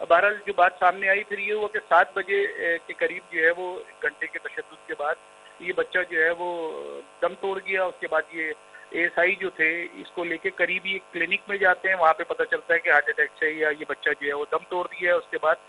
بہرحال جو بات سامنے آئی پھر یہ ہوا کہ 7 بجے کے قریب جو ہے وہ گھنٹے کے تشدد کے بعد یہ بچہ جو ہے وہ دم توڑ گیا. اس کے بعد یہ ASI جو تھے اس کو لے کے قریبی ایک کلینک میں جاتے ہیں, وہاں پہ پتہ چلتا ہے کہ ہارٹ اٹیک سے یا یہ بچہ جو ہے وہ دم توڑ دیا ہے. اس کے بعد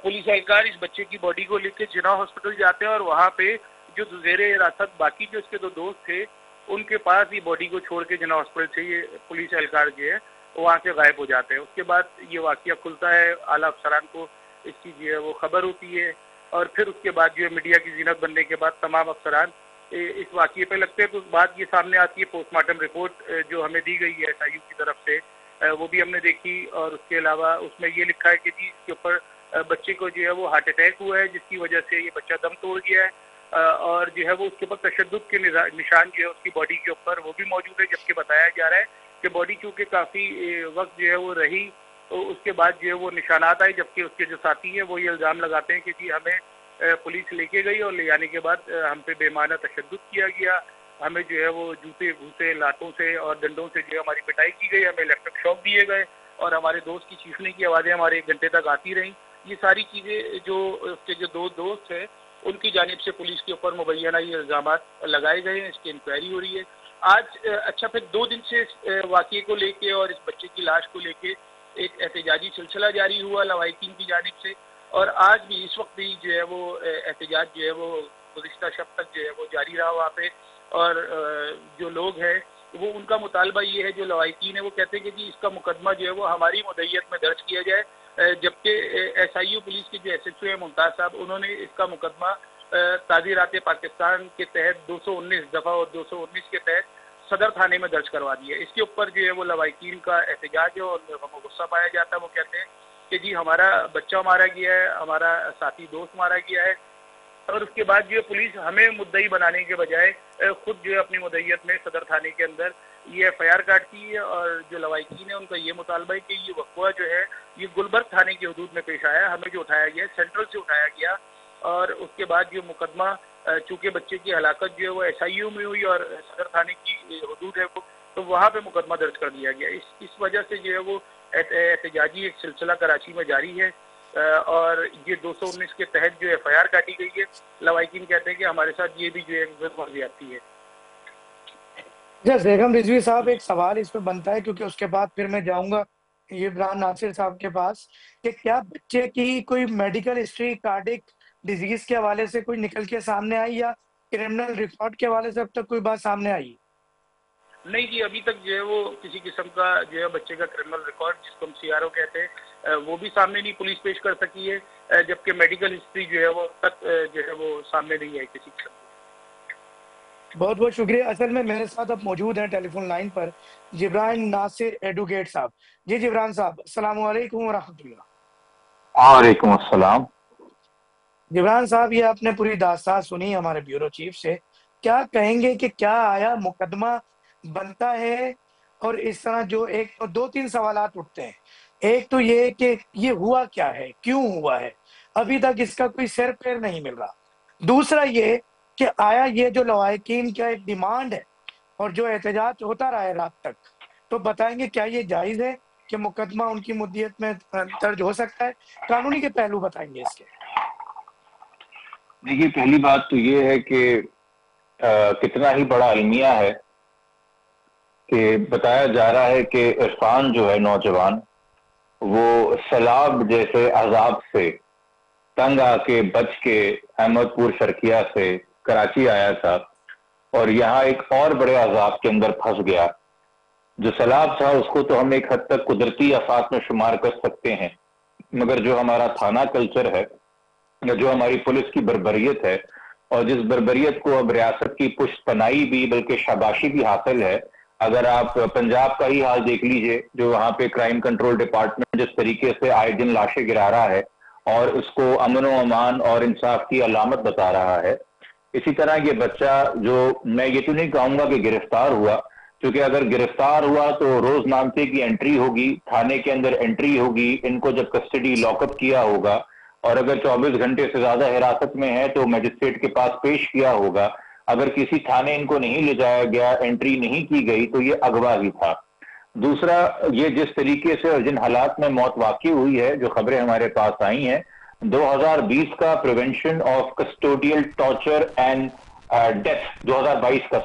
پولیس اہلکار اس بچے کی باڈی کو لے کے جناح ہاسپٹل جاتے ہیں اور وہاں پہ جو زیر حراست باقی جو اس کے 2 دوست تھے ان کے پاس یہ باڈی کو چھوڑ کے جناح ہاسپٹل سے یہ پولیس اہلکار جو ہے وہاں سے غائب ہو جاتے ہیں. اس کے بعد یہ واقعہ کھلتا ہے, اعلیٰ افسران کو اس کی جو ہے وہ خبر ہوتی ہے اور پھر اس کے بعد جو ہے میڈیا کی زینت بننے کے بعد تمام افسران اس واقعے پہ لگتے ہیں. تو اس بات یہ سامنے آتی ہے پوسٹ مارٹم رپورٹ جو ہمیں دی گئی ہے SIU کی طرف سے, وہ بھی ہم نے دیکھی اور اس کے علاوہ اس میں یہ لکھا ہے کہ جی اس کے اوپر بچے کو جو ہے وہ ہارٹ اٹیک ہوا ہے جس کی وجہ سے یہ بچہ دم توڑ گیا ہے اور جو ہے وہ اس کے اوپر تشدد کے نشان جو ہے اس کی باڈی کے اوپر وہ بھی موجود ہے, جبکہ بتایا جا رہا ہے کہ باڈی چونکہ کافی وقت جو ہے وہ رہی تو اس کے بعد جو ہے وہ نشانات آئے, جبکہ اس کے جو ساتھی ہیں وہ یہ الزام لگاتے ہیں کہ جی ہمیں پولیس لے کے گئی اور لے جانے کے بعد ہم پہ بے معنی تشدد کیا گیا, ہمیں جو ہے وہ جوتے گھوسے لاتوں سے اور ڈنڈوں سے جو ہے ہماری پٹائی کی گئی, ہمیں الیکٹرک شاک دیے گئے اور ہمارے دوست کی چیخنے کی آوازیں ہمارے 1 گھنٹے تک آتی رہیں. یہ ساری چیزیں جو اس کے جو 2 دوست ہیں ان کی جانب سے پولیس کے اوپر مبینہ یہ الزامات لگائے گئے ہیں, اس کی انکوائری ہو رہی ہے. آج اچھا پھر 2 دن سے اس واقعے کو لے کے اور اس بچے کی لاش کو لے کے ایک احتجاجی سلسلہ جاری ہوا لوائقین کی جانب سے اور آج بھی اس وقت بھی جو ہے وہ احتجاج جو ہے وہ گزشتہ شب تک جو ہے وہ جاری رہا وہاں پہ. اور جو لوگ ہیں وہ ان کا مطالبہ یہ ہے, جو لوائقین ہیں وہ کہتے ہیں کہ جی اس کا مقدمہ جو ہے وہ ہماری مدعیت میں درج کیا جائے, جبکہ SIU پولیس کے جو SHO ہیں ممتاز صاحب انہوں نے اس کا مقدمہ تعزیرات پاکستان کے تحت 219 دفعہ اور 219 کے تحت صدر تھانے میں درج کروا دیا. اس کے اوپر جو ہے وہ لوائقین کا احتجاج ہے اور غم و غصہ پایا جاتا ہے. وہ کہتے ہیں کہ جی ہمارا بچہ مارا گیا ہے, ہمارا ساتھی دوست مارا گیا ہے اور اس کے بعد جو ہے پولیس ہمیں مدعی بنانے کے بجائے خود جو ہے اپنی مدعیت میں صدر تھانے کے اندر یہ FIR کاٹتی ہے. اور جو لوائقین ہیں ان کا یہ مطالبہ ہے کہ یہ وقوع جو ہے یہ گلبرگ تھانے کی حدود میں پیش آیا, ہمیں جو اٹھایا گیا سینٹرل سے اٹھایا گیا اور اس کے بعد جو مقدمہ چونکہ بچے کی ہلاکت جو ہے وہ SIU میں ہوئی اور صدر تھانے کی حدود ہے تو وہاں پہ مقدمہ درج کر دیا گیا. اس وجہ سے جو ہے وہ احتجاجی ایک سلسلہ کراچی میں جاری ہے اور یہ 219 کے تحت جو FIR کاٹی گئی ہے. لوائقین کہتے ہیں کہ ہمارے ساتھ یہ بھی جو ہے زیادتی ہے. بیگم رضوی صاحب ایک سوال اس پہ بنتا ہے کیونکہ اس کے بعد پھر میں جاؤں گا یہ عمران ناصر صاحب کے پاس کہ کیا بچے کی کوئی میڈیکل ہسٹری کارڈک ڈیزیز کے حوالے سے کوئی نکل کے سامنے آئی یا کرمنل ریکارڈ کے حوالے سے اب تک کوئی بات سامنے آئی؟ نہیں جی, ابھی تک جو ہے وہ کسی قسم کا جو ہے بچے کا کرمنل ریکارڈ جس کو ہم CRO کہتے ہیں وہ بھی سامنے نہیں پولیس پیش کر سکی ہے, جبکہ میڈیکل ہسٹری جو ہے وہ تک جو ہے وہ سامنے نہیں آئی کسی قسم. بہت بہت شکریہ. اصل میں میرے ساتھ اب موجود ہیں ٹیلی فون لائن پر جبران ناصر ایڈوکیٹ صاحب. جی جبران صاحب السلام علیکم ورحمۃ اللہ. وعلیکم السلام. جبران صاحب یہ آپ نے پوری داستان سنی ہمارے بیورو چیف سے, کیا کہیں گے کہ کیا آیا مقدمہ بنتا ہے؟ اور اس طرح جو 2-3 سوالات اٹھتے ہیں. ایک تو یہ کہ یہ ہوا کیا ہے, کیوں ہوا ہے, ابھی تک اس کا کوئی سر پیر نہیں مل رہا. دوسرا یہ کہ آیا یہ جو لوائقین کا ایک ڈیمانڈ ہے اور جو احتجاج ہوتا رہا ہے رات تک, تو بتائیں گے کیا یہ جائز ہے کہ مقدمہ ان کی مدیت میں درج ہو سکتا ہے؟ قانونی کے پہلو بتائیں گے اس کے. دیکھیے پہلی بات تو یہ ہے کہ کتنا ہی بڑا المیہ ہے کہ بتایا جا رہا ہے کہ عرفان جو ہے نوجوان وہ سیلاب جیسے عذاب سے تنگ آ کے بچ کے احمد پور شرقیہ سے کراچی آیا تھا اور یہاں ایک اور بڑے عذاب کے اندر پھنس گیا. جو سیلاب تھا اس کو تو ہم ایک حد تک قدرتی آفات میں شمار کر سکتے ہیں, مگر جو ہمارا تھانہ کلچر ہے یا جو ہماری پولیس کی بربریت ہے اور جس بربریت کو اب ریاست کی پشت پناہی بھی بلکہ شاباشی بھی حاصل ہے. اگر آپ پنجاب کا ہی حال دیکھ لیجئے, جو وہاں پہ کرائم کنٹرول ڈپارٹمنٹ جس طریقے سے آئے دن لاشیں گرا رہا ہے اور اس کو امن و امان اور انصاف کی علامت بتا رہا ہے, اسی طرح یہ بچہ جو میں یہ تو نہیں کہوں گا کہ گرفتار ہوا, کیونکہ اگر گرفتار ہوا تو روز نامے کی انٹری ہوگی, تھانے کے اندر انٹری ہوگی, ان کو جب کسٹڈی لاک اپ کیا ہوگا اور اگر 24 گھنٹے سے زیادہ حراست میں ہے تو میجسٹریٹ کے پاس پیش کیا ہوگا. اگر کسی تھانے ان کو نہیں لے جایا گیا, انٹری نہیں کی گئی, تو یہ اغوا ہی تھا. دوسرا یہ جس طریقے سے اور جن حالات میں موت واقع ہوئی ہے، جو خبریں ہمارے پاس آئی ہیں، 2020 کا prevention of custodial torture and death, 2022 کا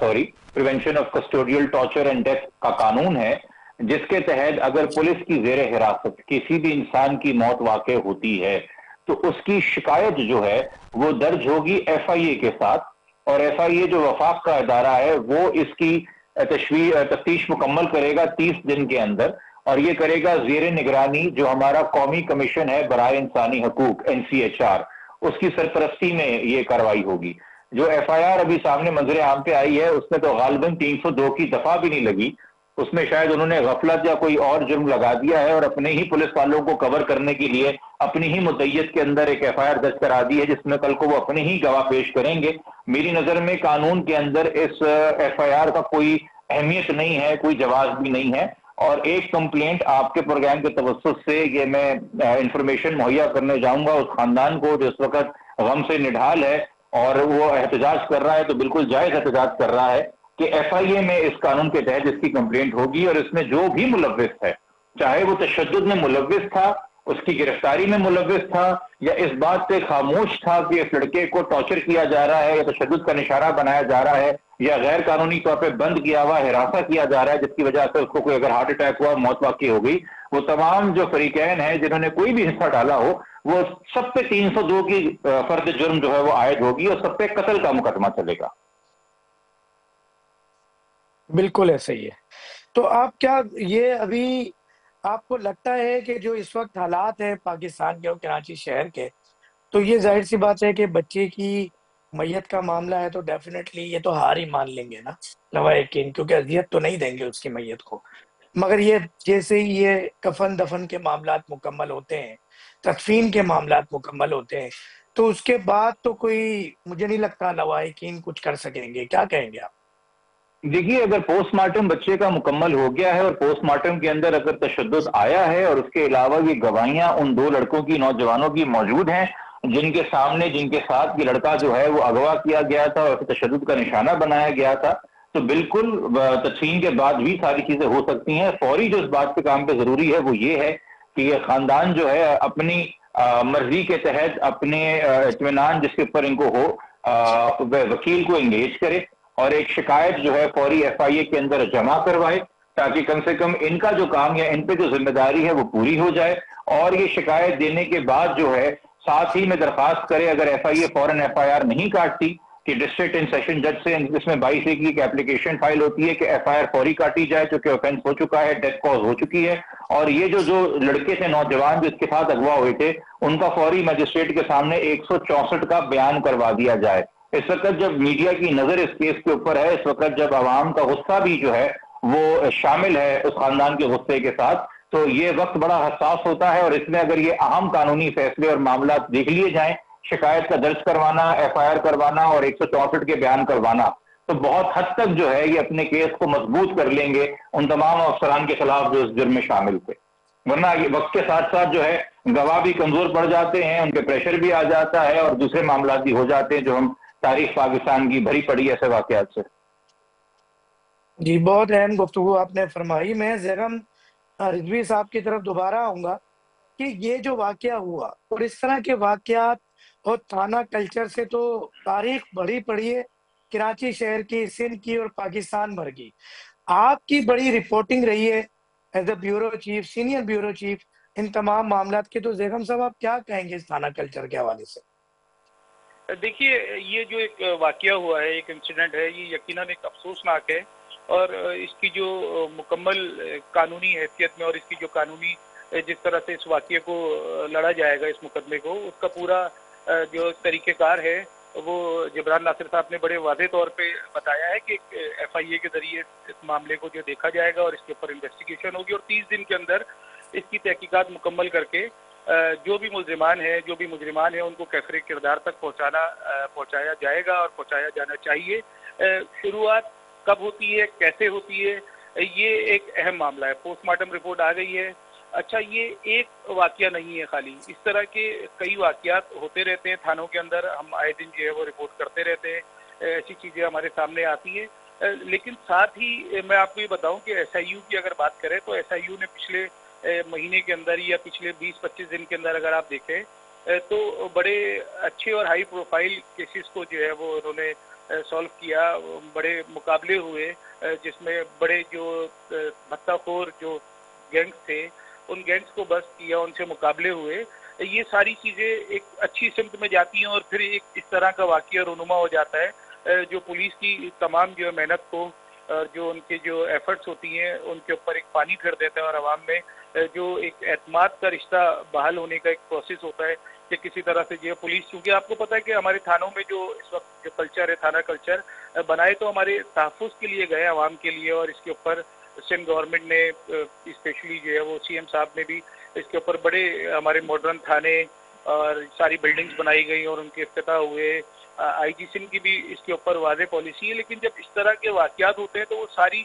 prevention of custodial torture and death کا قانون ہے، جس کے تحت اگر پولیس کی زیر حراست کسی بھی انسان کی موت واقع ہوتی ہے تو اس کی شکایت جو ہے وہ درج ہوگی ایف آئی اے کے ساتھ، اور ایف آئی اے جو وفاق کا ادارہ ہے وہ اس کی تفتیش مکمل کرے گا 30 دن کے اندر، اور یہ کرے گا زیر نگرانی جو ہمارا قومی کمیشن ہے برائے انسانی حقوق NCHR، اس کی سرپرستی میں یہ کارروائی ہوگی۔ جو ایف آئی آر ابھی سامنے منظر عام پہ آئی ہے اس میں تو غالباً 302 کی دفعہ بھی نہیں لگی، اس میں شاید انہوں نے غفلت یا کوئی اور جرم لگا دیا ہے اور اپنے ہی پولیس والوں کو کور کرنے کے لیے اپنی ہی مدعیت کے اندر ایک ایف آئی آر درج کرا دی ہے، جس میں کل کو وہ اپنے ہی گواہ پیش کریں گے۔ میری نظر میں قانون کے اندر اس ایف آئی آر کا کوئی اہمیت نہیں ہے، کوئی جواز بھی نہیں ہے، اور ایک کمپلینٹ آپ کے پروگرام کے توسط سے یہ میں انفارمیشن مہیا کرنے جاؤں گا اس خاندان کو جو اس وقت غم سے نڈھال ہے اور وہ احتجاج کر رہا ہے، تو بالکل جائز احتجاج کر رہا ہے کہ ایف آئی اے میں اس قانون کے تحت اس کی کمپلینٹ ہوگی، اور اس میں جو بھی ملوث ہے، چاہے وہ تشدد میں ملوث تھا، اس کی گرفتاری میں ملوث تھا، یا اس بات سے خاموش تھا کہ اس لڑکے کو ٹارچر کیا جا رہا ہے یا تشدد کا نشانہ بنایا جا رہا ہے، یا غیر قانونی طور پہ بند کیا ہوا ہراساں کیا جا رہا ہے جس کی وجہ سے اس کو کوئی اگر ہارٹ اٹیک ہوا، موت واقع ہو گئی، وہ تمام جو فریقین ہیں جنہوں نے کوئی بھی حصہ ڈالا ہو وہ سب پہ 302 کی فرد جرم جو ہے وہ عائد ہوگی، اور سب پہ قتل کا مقدمہ چلے گا۔ بالکل ایسا ہی ہے۔ تو آپ کیا یہ ابھی آپ کو لگتا ہے کہ جو اس وقت حالات ہیں پاکستان کے اور کراچی شہر کے، تو یہ ظاہر سی بات ہے کہ بچے کی میت کا معاملہ ہے تو ڈیفینیٹلی یہ تو ہار ہی مان لیں گے نا لواحقین، کیونکہ اذیت تو نہیں دیں گے اس کی میت کو، مگر یہ جیسے ہی یہ کفن دفن کے معاملات مکمل ہوتے ہیں، تدفین کے معاملات مکمل ہوتے ہیں، تو اس کے بعد تو کوئی مجھے نہیں لگتا لواحقین کچھ کر سکیں گے۔ کیا کہیں گے آپ؟ دیکھیے، اگر پوسٹ مارٹم بچے کا مکمل ہو گیا ہے اور پوسٹ مارٹم کے اندر اگر تشدد آیا ہے اور اس کے علاوہ یہ گواہیاں ان 2 لڑکوں کی، نوجوانوں کی موجود ہیں جن کے سامنے، جن کے ساتھ یہ لڑکا جو ہے وہ اغوا کیا گیا تھا اور تشدد کا نشانہ بنایا گیا تھا، تو بالکل تدفین کے بعد بھی ساری چیزیں ہو سکتی ہیں۔ فوری جو اس بات کے کام پہ ضروری ہے وہ یہ ہے کہ یہ خاندان جو ہے اپنی مرضی کے تحت اپنے اطمینان جس کے اوپر ان کو ہو وکیل کو انگیج کرے اور ایک شکایت جو ہے فوری ایف آئی اے کے اندر جمع کروائے، تاکہ کم سے کم ان کا جو کام یا ان پہ جو ذمہ داری ہے وہ پوری ہو جائے، اور یہ شکایت دینے کے بعد جو ہے ساتھ ہی میں درخواست کرے، اگر ایف آئی اے فوراً ایف آئی آر نہیں کاٹتی، کہ ڈسٹرکٹ اینڈ سیشن جج سے اس میں 22A کی ایک اپلیکیشن فائل ہوتی ہے کہ ایف آئی آر فوری کاٹی جائے چونکہ اوفینس ہو چکا ہے، ڈیتھ کاز ہو چکی ہے، اور یہ جو لڑکے تھے نوجوان جو اس کے ساتھ اغوا ہوئے تھے ان کا فوری مجسٹریٹ کے سامنے 164 کا بیان کروا دیا جائے۔ اس وقت جب میڈیا کی نظر اس کیس کے اوپر ہے، اس وقت جب عوام کا غصہ بھی جو ہے وہ شامل ہے اس خاندان کے غصے کے ساتھ، تو یہ وقت بڑا حساس ہوتا ہے، اور اس میں اگر یہ اہم قانونی فیصلے اور معاملات دیکھ لیے جائیں، شکایت کا درج کروانا، ایف آئی آر کروانا اور 164 کے بیان کروانا، تو بہت حد تک جو ہے یہ اپنے کیس کو مضبوط کر لیں گے ان تمام افسران کے خلاف جو اس جرم میں شامل تھے۔ ورنہ یہ وقت کے ساتھ ساتھ جو ہے گواہ بھی کمزور پڑ جاتے ہیں، ان کے پریشر بھی آ جاتا ہے، اور دوسرے معاملات بھی ہو جاتے ہیں جو ہم تاریخ پاکستان کی بھری پڑی ایسے واقعات سے۔ جی، بہت اہم گفتگو آپ نے فرمائی۔ میں زیغم رضوی صاحب کی طرف دوبارہ آؤں گا کہ یہ جو واقعہ ہوا اور اس طرح کے واقعات اور تھانہ کلچر سے تو تاریخ بڑی پڑی ہے کراچی شہر کی، سندھ کی اور پاکستان بھر کی۔ آپ کی بڑی رپورٹنگ رہی ہے as a bureau chief, senior bureau chief ان تمام معاملات کی، تو زیغم صاحب آپ کیا کہیں گے اس تھانہ کلچر کے حوالے سے؟ دیکھیے، یہ جو ایک واقعہ ہوا ہے، ایک انسیڈنٹ ہے، یہ یقیناً ایک افسوسناک ہے، اور اس کی جو مکمل قانونی حیثیت میں اور اس کی جو قانونی جس طرح سے اس واقعے کو لڑا جائے گا، اس مقدمے کو، اس کا پورا جو طریقہ کار ہے وہ جبران ناصر صاحب نے بڑے واضح طور پہ بتایا ہے کہ ایف آئی اے کے ذریعے اس معاملے کو جو دیکھا جائے گا اور اس کے اوپر انویسٹیگیشن ہوگی، اور 30 دن کے اندر اس کی تحقیقات مکمل کر کے جو بھی ملزمان ہیں، جو بھی مجرمان ہیں، ان کو کیفر کردار تک پہنچایا جائے گا اور پہنچایا جانا چاہیے۔ شروعات کب ہوتی ہے، کیسے ہوتی ہے، یہ ایک اہم معاملہ ہے۔ پوسٹ مارٹم رپورٹ آ گئی ہے۔ اچھا، یہ ایک واقعہ نہیں ہے خالی، اس طرح کے کئی واقعات ہوتے رہتے ہیں تھانوں کے اندر، ہم آئے دن جو ہے وہ رپورٹ کرتے رہتے ہیں، ایسی چیزیں ہمارے سامنے آتی ہیں۔ لیکن ساتھ ہی میں آپ کو یہ بتاؤں کہ ایس آئی یو کی اگر بات کریں تو ایس آئی یو نے پچھلے مہینے کے اندر یا پچھلے 20-25 دن کے اندر اگر آپ دیکھیں تو بڑے اچھے اور ہائی پروفائل کیسز کو جو ہے وہ انہوں نے سالو کیا. بڑے مقابلے ہوئے جس میں بڑے جو بھتہ خور جو گینگز تھے ان گینگز کو بست کیا, ان سے مقابلے ہوئے. یہ ساری چیزیں ایک اچھی سمت میں جاتی ہیں اور پھر ایک اس طرح کا واقعہ رونما ہو جاتا ہے جو پولیس کی تمام جو محنت کو اور جو ان کے جو ایفرٹس ہوتی ہیں ان کے اوپر ایک پانی پھیر دیتا ہے اور عوام میں جو ایک اعتماد کا رشتہ بحال ہونے کا ایک پروسیس ہوتا ہے کہ کسی طرح سے جو پولیس, کیونکہ آپ کو پتہ ہے کہ ہمارے تھانوں میں جو اس وقت جو کلچر ہے, تھانہ کلچر بنائے تو ہمارے تحفظ کے لیے گئے عوام کے لیے, اور اس کے اوپر سندھ گورنمنٹ نے اسپیشلی جو ہے وہ سی ایم صاحب نے بھی اس کے اوپر بڑے ہمارے ماڈرن تھانے اور ساری بلڈنگز بنائی گئی اور ان کے افتتاح ہوئے. آئی جی سندھ کی بھی اس کے اوپر واضح پالیسی ہے. لیکن جب اس طرح کے واقعات ہوتے ہیں تو وہ ساری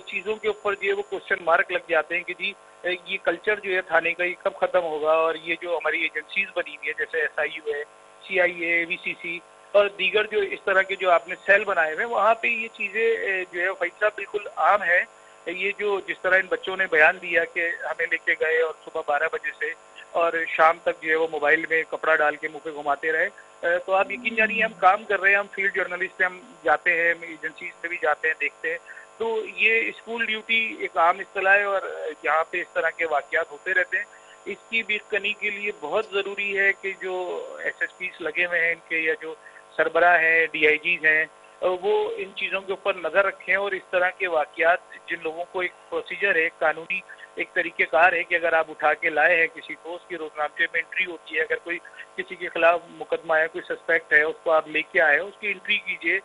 چیزوں کے اوپر جو ہے وہ کوشچن مارک لگ جاتے ہیں کہ جی یہ کلچر جو ہے تھانے کا یہ کب ختم ہوگا, اور یہ جو ہماری ایجنسیز بنی ہوئی ہے جیسے ایس آئی یو ہے, سی آئی اے, وی سی سی اور دیگر جو اس طرح کے جو آپ نے سیل بنائے ہوئے ہیں, وہاں پہ یہ چیزیں جو ہے فیصلہ بالکل عام ہے. یہ جو جس طرح ان بچوں نے بیان دیا کہ ہمیں لے کے گئے اور صبح 12 بجے سے اور شام تک جو ہے وہ موبائل میں کپڑا ڈال کے منہ پہ گھماتے رہے, تو آپ یقین جانیے ہم کام کر رہے ہیں, ہم فیلڈ جرنلسٹ ہیں, ہم جاتے ہیں ایجنسیز میں بھی جاتے ہیں, دیکھتے ہیں. تو یہ اسکول ڈیوٹی ایک عام اصطلاح ہے اور یہاں پہ اس طرح کے واقعات ہوتے رہتے ہیں. اس کی بھی کنی کے لیے بہت ضروری ہے کہ جو ایس ایس پیز لگے ہوئے ہیں ان کے یا جو سربراہ ہیں, ڈی آئی جیز ہیں, وہ ان چیزوں کے اوپر نظر رکھیں اور اس طرح کے واقعات جن لوگوں کو ایک پروسیجر ہے, ایک قانونی ایک طریقہ کار ہے کہ اگر آپ اٹھا کے لائے ہیں کسی کو, اس کی روزنامے میں انٹری ہوتی ہے, اگر کوئی کسی کے خلاف مقدمہ ہے, کوئی سسپیکٹ ہے, اس کو آپ لے کے آئے, اس کی انٹری کیجئے,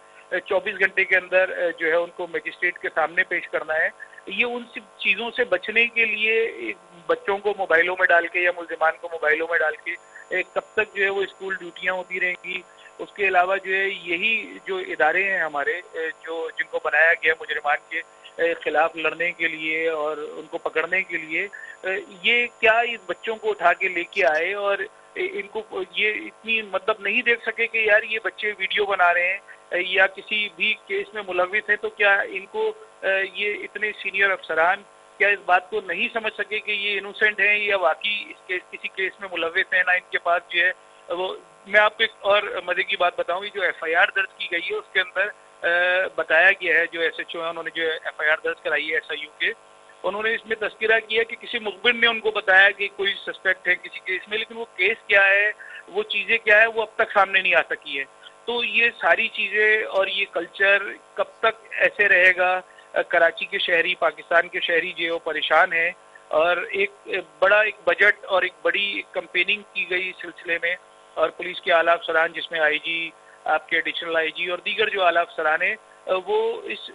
24 گھنٹے کے اندر جو ہے ان کو مجسٹریٹ کے سامنے پیش کرنا ہے. یہ ان سب چیزوں سے بچنے کے لیے بچوں کو موبائلوں میں ڈال کے یا ملزمان کو موبائلوں میں ڈال کے کب تک جو ہے وہ اسکول ڈیوٹیاں ہوتی رہیں گی. اس کے علاوہ جو ہے یہی جو ادارے ہیں ہمارے جو جن کو بنایا گیا مجرمان کے خلاف لڑنے کے لیے اور ان کو پکڑنے کے لیے, یہ کیا اس بچوں کو اٹھا کے لے کے آئے اور ان کو یہ اتنی مطلب نہیں دیکھ سکے کہ یار یہ بچے ویڈیو بنا رہے ہیں یا کسی بھی کیس میں ملوث ہیں, تو کیا ان کو یہ اتنے سینئر افسران کیا اس بات کو نہیں سمجھ سکے کہ یہ انوسینٹ ہیں یا واقعی اس کے کسی کیس میں ملوث ہیں, نہ ان کے پاس جو ہے وہ. میں آپ کو ایک اور مزے کی بات بتاؤں, جو ایف آئی آر درج کی گئی ہے اس کے اندر بتایا گیا ہے, جو ایس ایچ او ہے انہوں نے جو ایف آئی آر درج کرائی ہے ایس آئی یو کے, انہوں نے اس میں تذکرہ کیا کہ کسی مخبر نے ان کو بتایا کہ کوئی سسپیکٹ ہے کسی کیس میں, لیکن وہ کیس کیا ہے, وہ چیزیں کیا ہے, وہ اب تک سامنے نہیں آ سکی ہے. تو یہ ساری چیزیں اور یہ کلچر کب تک ایسے رہے گا. کراچی کے شہری, پاکستان کے شہری جو ہے وہ پریشان ہیں, اور ایک بڑا ایک بجٹ اور ایک بڑی کمپیننگ کی گئی اس سلسلے میں, اور پولیس کے اعلیٰ افسران جس میں آئی جی, آپ کے ایڈیشنل آئی جی اور دیگر جو اعلیٰ افسران ہیں وہ اس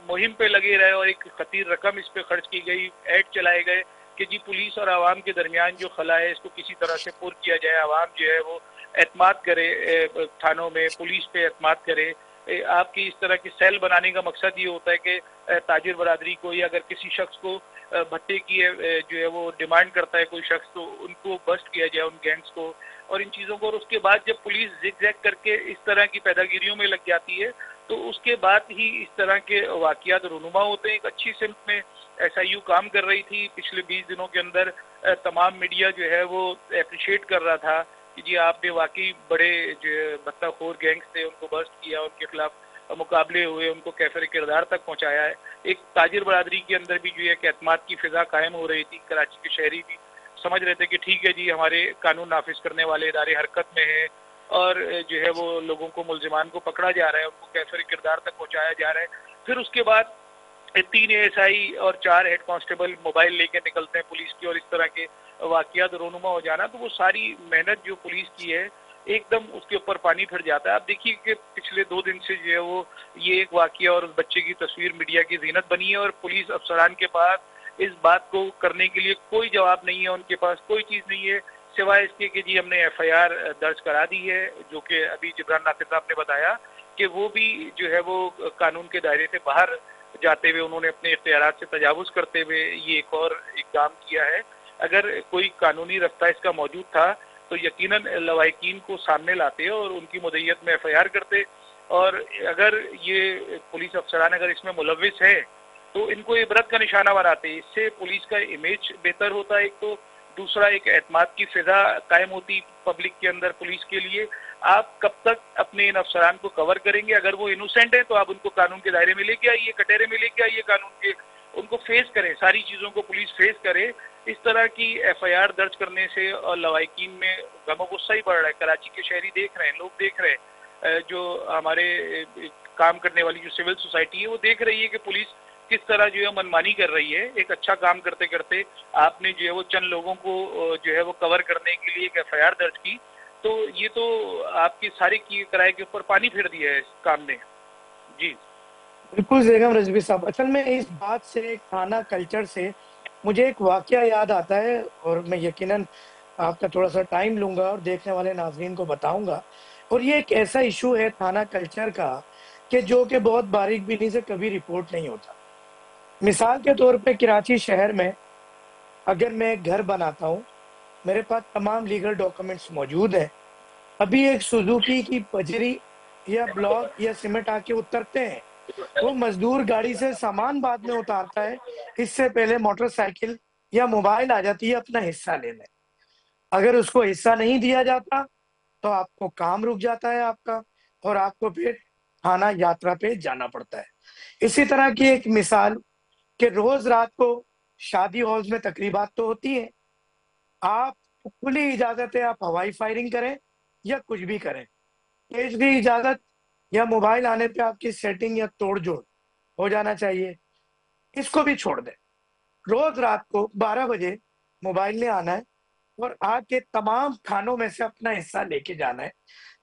مہم پہ لگے رہے, اور ایک خطیر رقم اس پہ خرچ کی گئی, ایڈ چلائے گئے کہ جی پولیس اور عوام کے درمیان جو خلا ہے اس کو کسی طرح سے پر کیا جائے, عوام جو ہے وہ اعتماد کرے تھانوں میں, پولیس پہ اعتماد کرے. آپ کی اس طرح کی سیل بنانے کا مقصد یہ ہوتا ہے کہ تاجر برادری کو یا اگر کسی شخص کو بھٹے کی جو ہے وہ ڈیمانڈ کرتا ہے کوئی شخص, تو ان کو بسٹ کیا جائے, ان گینگز کو اور ان چیزوں کو. اور اس کے بعد جب پولیس زگ زیگ کر کے اس طرح کی پیداگیریوں میں لگ جاتی ہے تو اس کے بعد ہی اس طرح کے واقعات رونما ہوتے ہیں. ایک اچھی سمت میں ایس آئی یو کام کر رہی تھی. پچھلے 20 دنوں کے اندر تمام میڈیا جو ہے وہ اپریشیٹ کر رہا تھا کہ جی آپ نے واقعی بڑے جو بھتہ خور گینگز تھے ان کو بسٹ کیا, ان کے خلاف مقابلے ہوئے, ان کو کیفر کردار تک پہنچایا ہے. ایک تاجر برادری کے اندر بھی جو ہے کہ اعتماد کی فضا قائم ہو رہی تھی. کراچی کے شہری بھی سمجھ رہے تھے کہ ٹھیک ہے جی ہمارے قانون نافذ کرنے والے ادارے حرکت میں ہیں, اور جو ہے وہ لوگوں کو ملزمان کو پکڑا جا رہا ہے, ان کو کیفر کردار تک پہنچایا جا رہا ہے. پھر اس کے بعد 3 ایس آئی اور 4 ہیڈ کانسٹیبل موبائل لے کے نکلتے ہیں پولیس کی, اور اس طرح کے واقعات رونما ہو جانا, تو وہ ساری محنت جو پولیس کی ہے ایک دم اس کے اوپر پانی پھر جاتا ہے. آپ دیکھیے کہ پچھلے 2 دن سے جو ہے وہ یہ ایک واقعہ اور اس بچے کی تصویر میڈیا کی زینت بنی ہے, اور پولیس افسران کے پاس اس بات کو کرنے کے لیے کوئی جواب نہیں ہے, ان کے پاس کوئی چیز نہیں ہے سوائے اس کے کہ جی ہم نے ایف آئی آر درج کرا دی ہے, جو کہ ابھی جبران ناصر صاحب نے بتایا کہ وہ بھی جو ہے وہ قانون کے دائرے سے باہر جاتے ہوئے انہوں نے اپنے اختیارات سے تجاوز کرتے ہوئے یہ ایک اور اقدام کیا ہے. اگر کوئی قانونی رستہ اس کا موجود تھا تو یقیناً لواحقین کو سامنے لاتے اور ان کی مدعیت میں ایف آئی آر کرتے. اور اگر یہ پولیس افسران اگر اس میں ملوث ہے تو ان کو عبرت کا نشانہ بناتے ہیں. اس سے پولیس کا امیج بہتر ہوتا ہے ایک تو، دوسرا ایک اعتماد کی فضا قائم ہوتی پبلک کے اندر پولیس کے لیے. آپ کب تک اپنے ان افسران کو کور کریں گے؟ اگر وہ انوسینٹ ہیں تو آپ ان کو قانون کے دائرے میں لے کے آئیے، کٹہرے میں لے کے آئیے قانون کے، ان کو فیس کریں، ساری چیزوں کو پولیس فیس کرے. اس طرح کی ایف آئی آر درج کرنے سے اور لواحقین میں غم و غصہ ہی بڑھ رہا ہے. کراچی کے شہری دیکھ رہے ہیں، لوگ دیکھ رہے ہیں، جو ہمارے کام کرنے والی جو سول سوسائٹی ہے وہ دیکھ رہی ہے کہ پولیس کس طرح جو ہے منمانی کر رہی ہے. ایک اچھا کام کرتے کرتے آپ نے جو ہے وہ چند لوگوں کو جو ہے وہ کور کرنے کے لیے ایک ایف آئی آر درج کی، تو یہ تو آپ کی سارے کی کرائے کے اوپر پانی پھیر دیا ہے اس کام نے. جی بالکل بیگم رضوی صاحب، اصل میں اس بات سے، کھانا کلچر سے مجھے ایک واقعہ یاد آتا ہے، اور میں یقیناً آپ کا تھوڑا سا ٹائم لوں گا اور دیکھنے والے ناظرین کو بتاؤں گا. اور یہ ایک ایسا ایشو ہے کھانا کلچر کا کہ جو کہ بہت باریک بینی سے کبھی رپورٹ نہیں ہوتا. مثال کے طور پہ کراچی شہر میں اگر میں ایک گھر بناتا ہوں، میرے پاس تمام لیگل ڈاکومنٹس موجود ہیں، ابھی ایک سوزوکی کی پجری یا بلاک یا سیمنٹ آ کے اترتے ہیں، وہ مزدور گاڑی سے سامان بعد میں اتارتا ہے، اس سے پہلے موٹر سائیکل یا موبائل آ جاتی ہے اپنا حصہ لینے. اگر اس کو حصہ نہیں دیا جاتا تو آپ کو کام رک جاتا ہے آپ کا، اور آپ کو پھر تھانہ یاترا پہ جانا پڑتا ہے. اسی طرح کی ایک مثال کہ روز رات کو شادی ہالز میں تقریبات تو ہوتی ہیں، آپ کھلی اجازت ہے آپ ہوائی فائرنگ کریں یا کچھ بھی کریں، تیز اجازت یا موبائل آنے پہ آپ کی سیٹنگ یا توڑ جوڑ ہو جانا چاہیے. اس کو بھی چھوڑ دیں. روز رات کو 12 بجے موبائل لے آنا ہے اور آ کے تمام تھانوں میں سے اپنا حصہ لے کے جانا ہے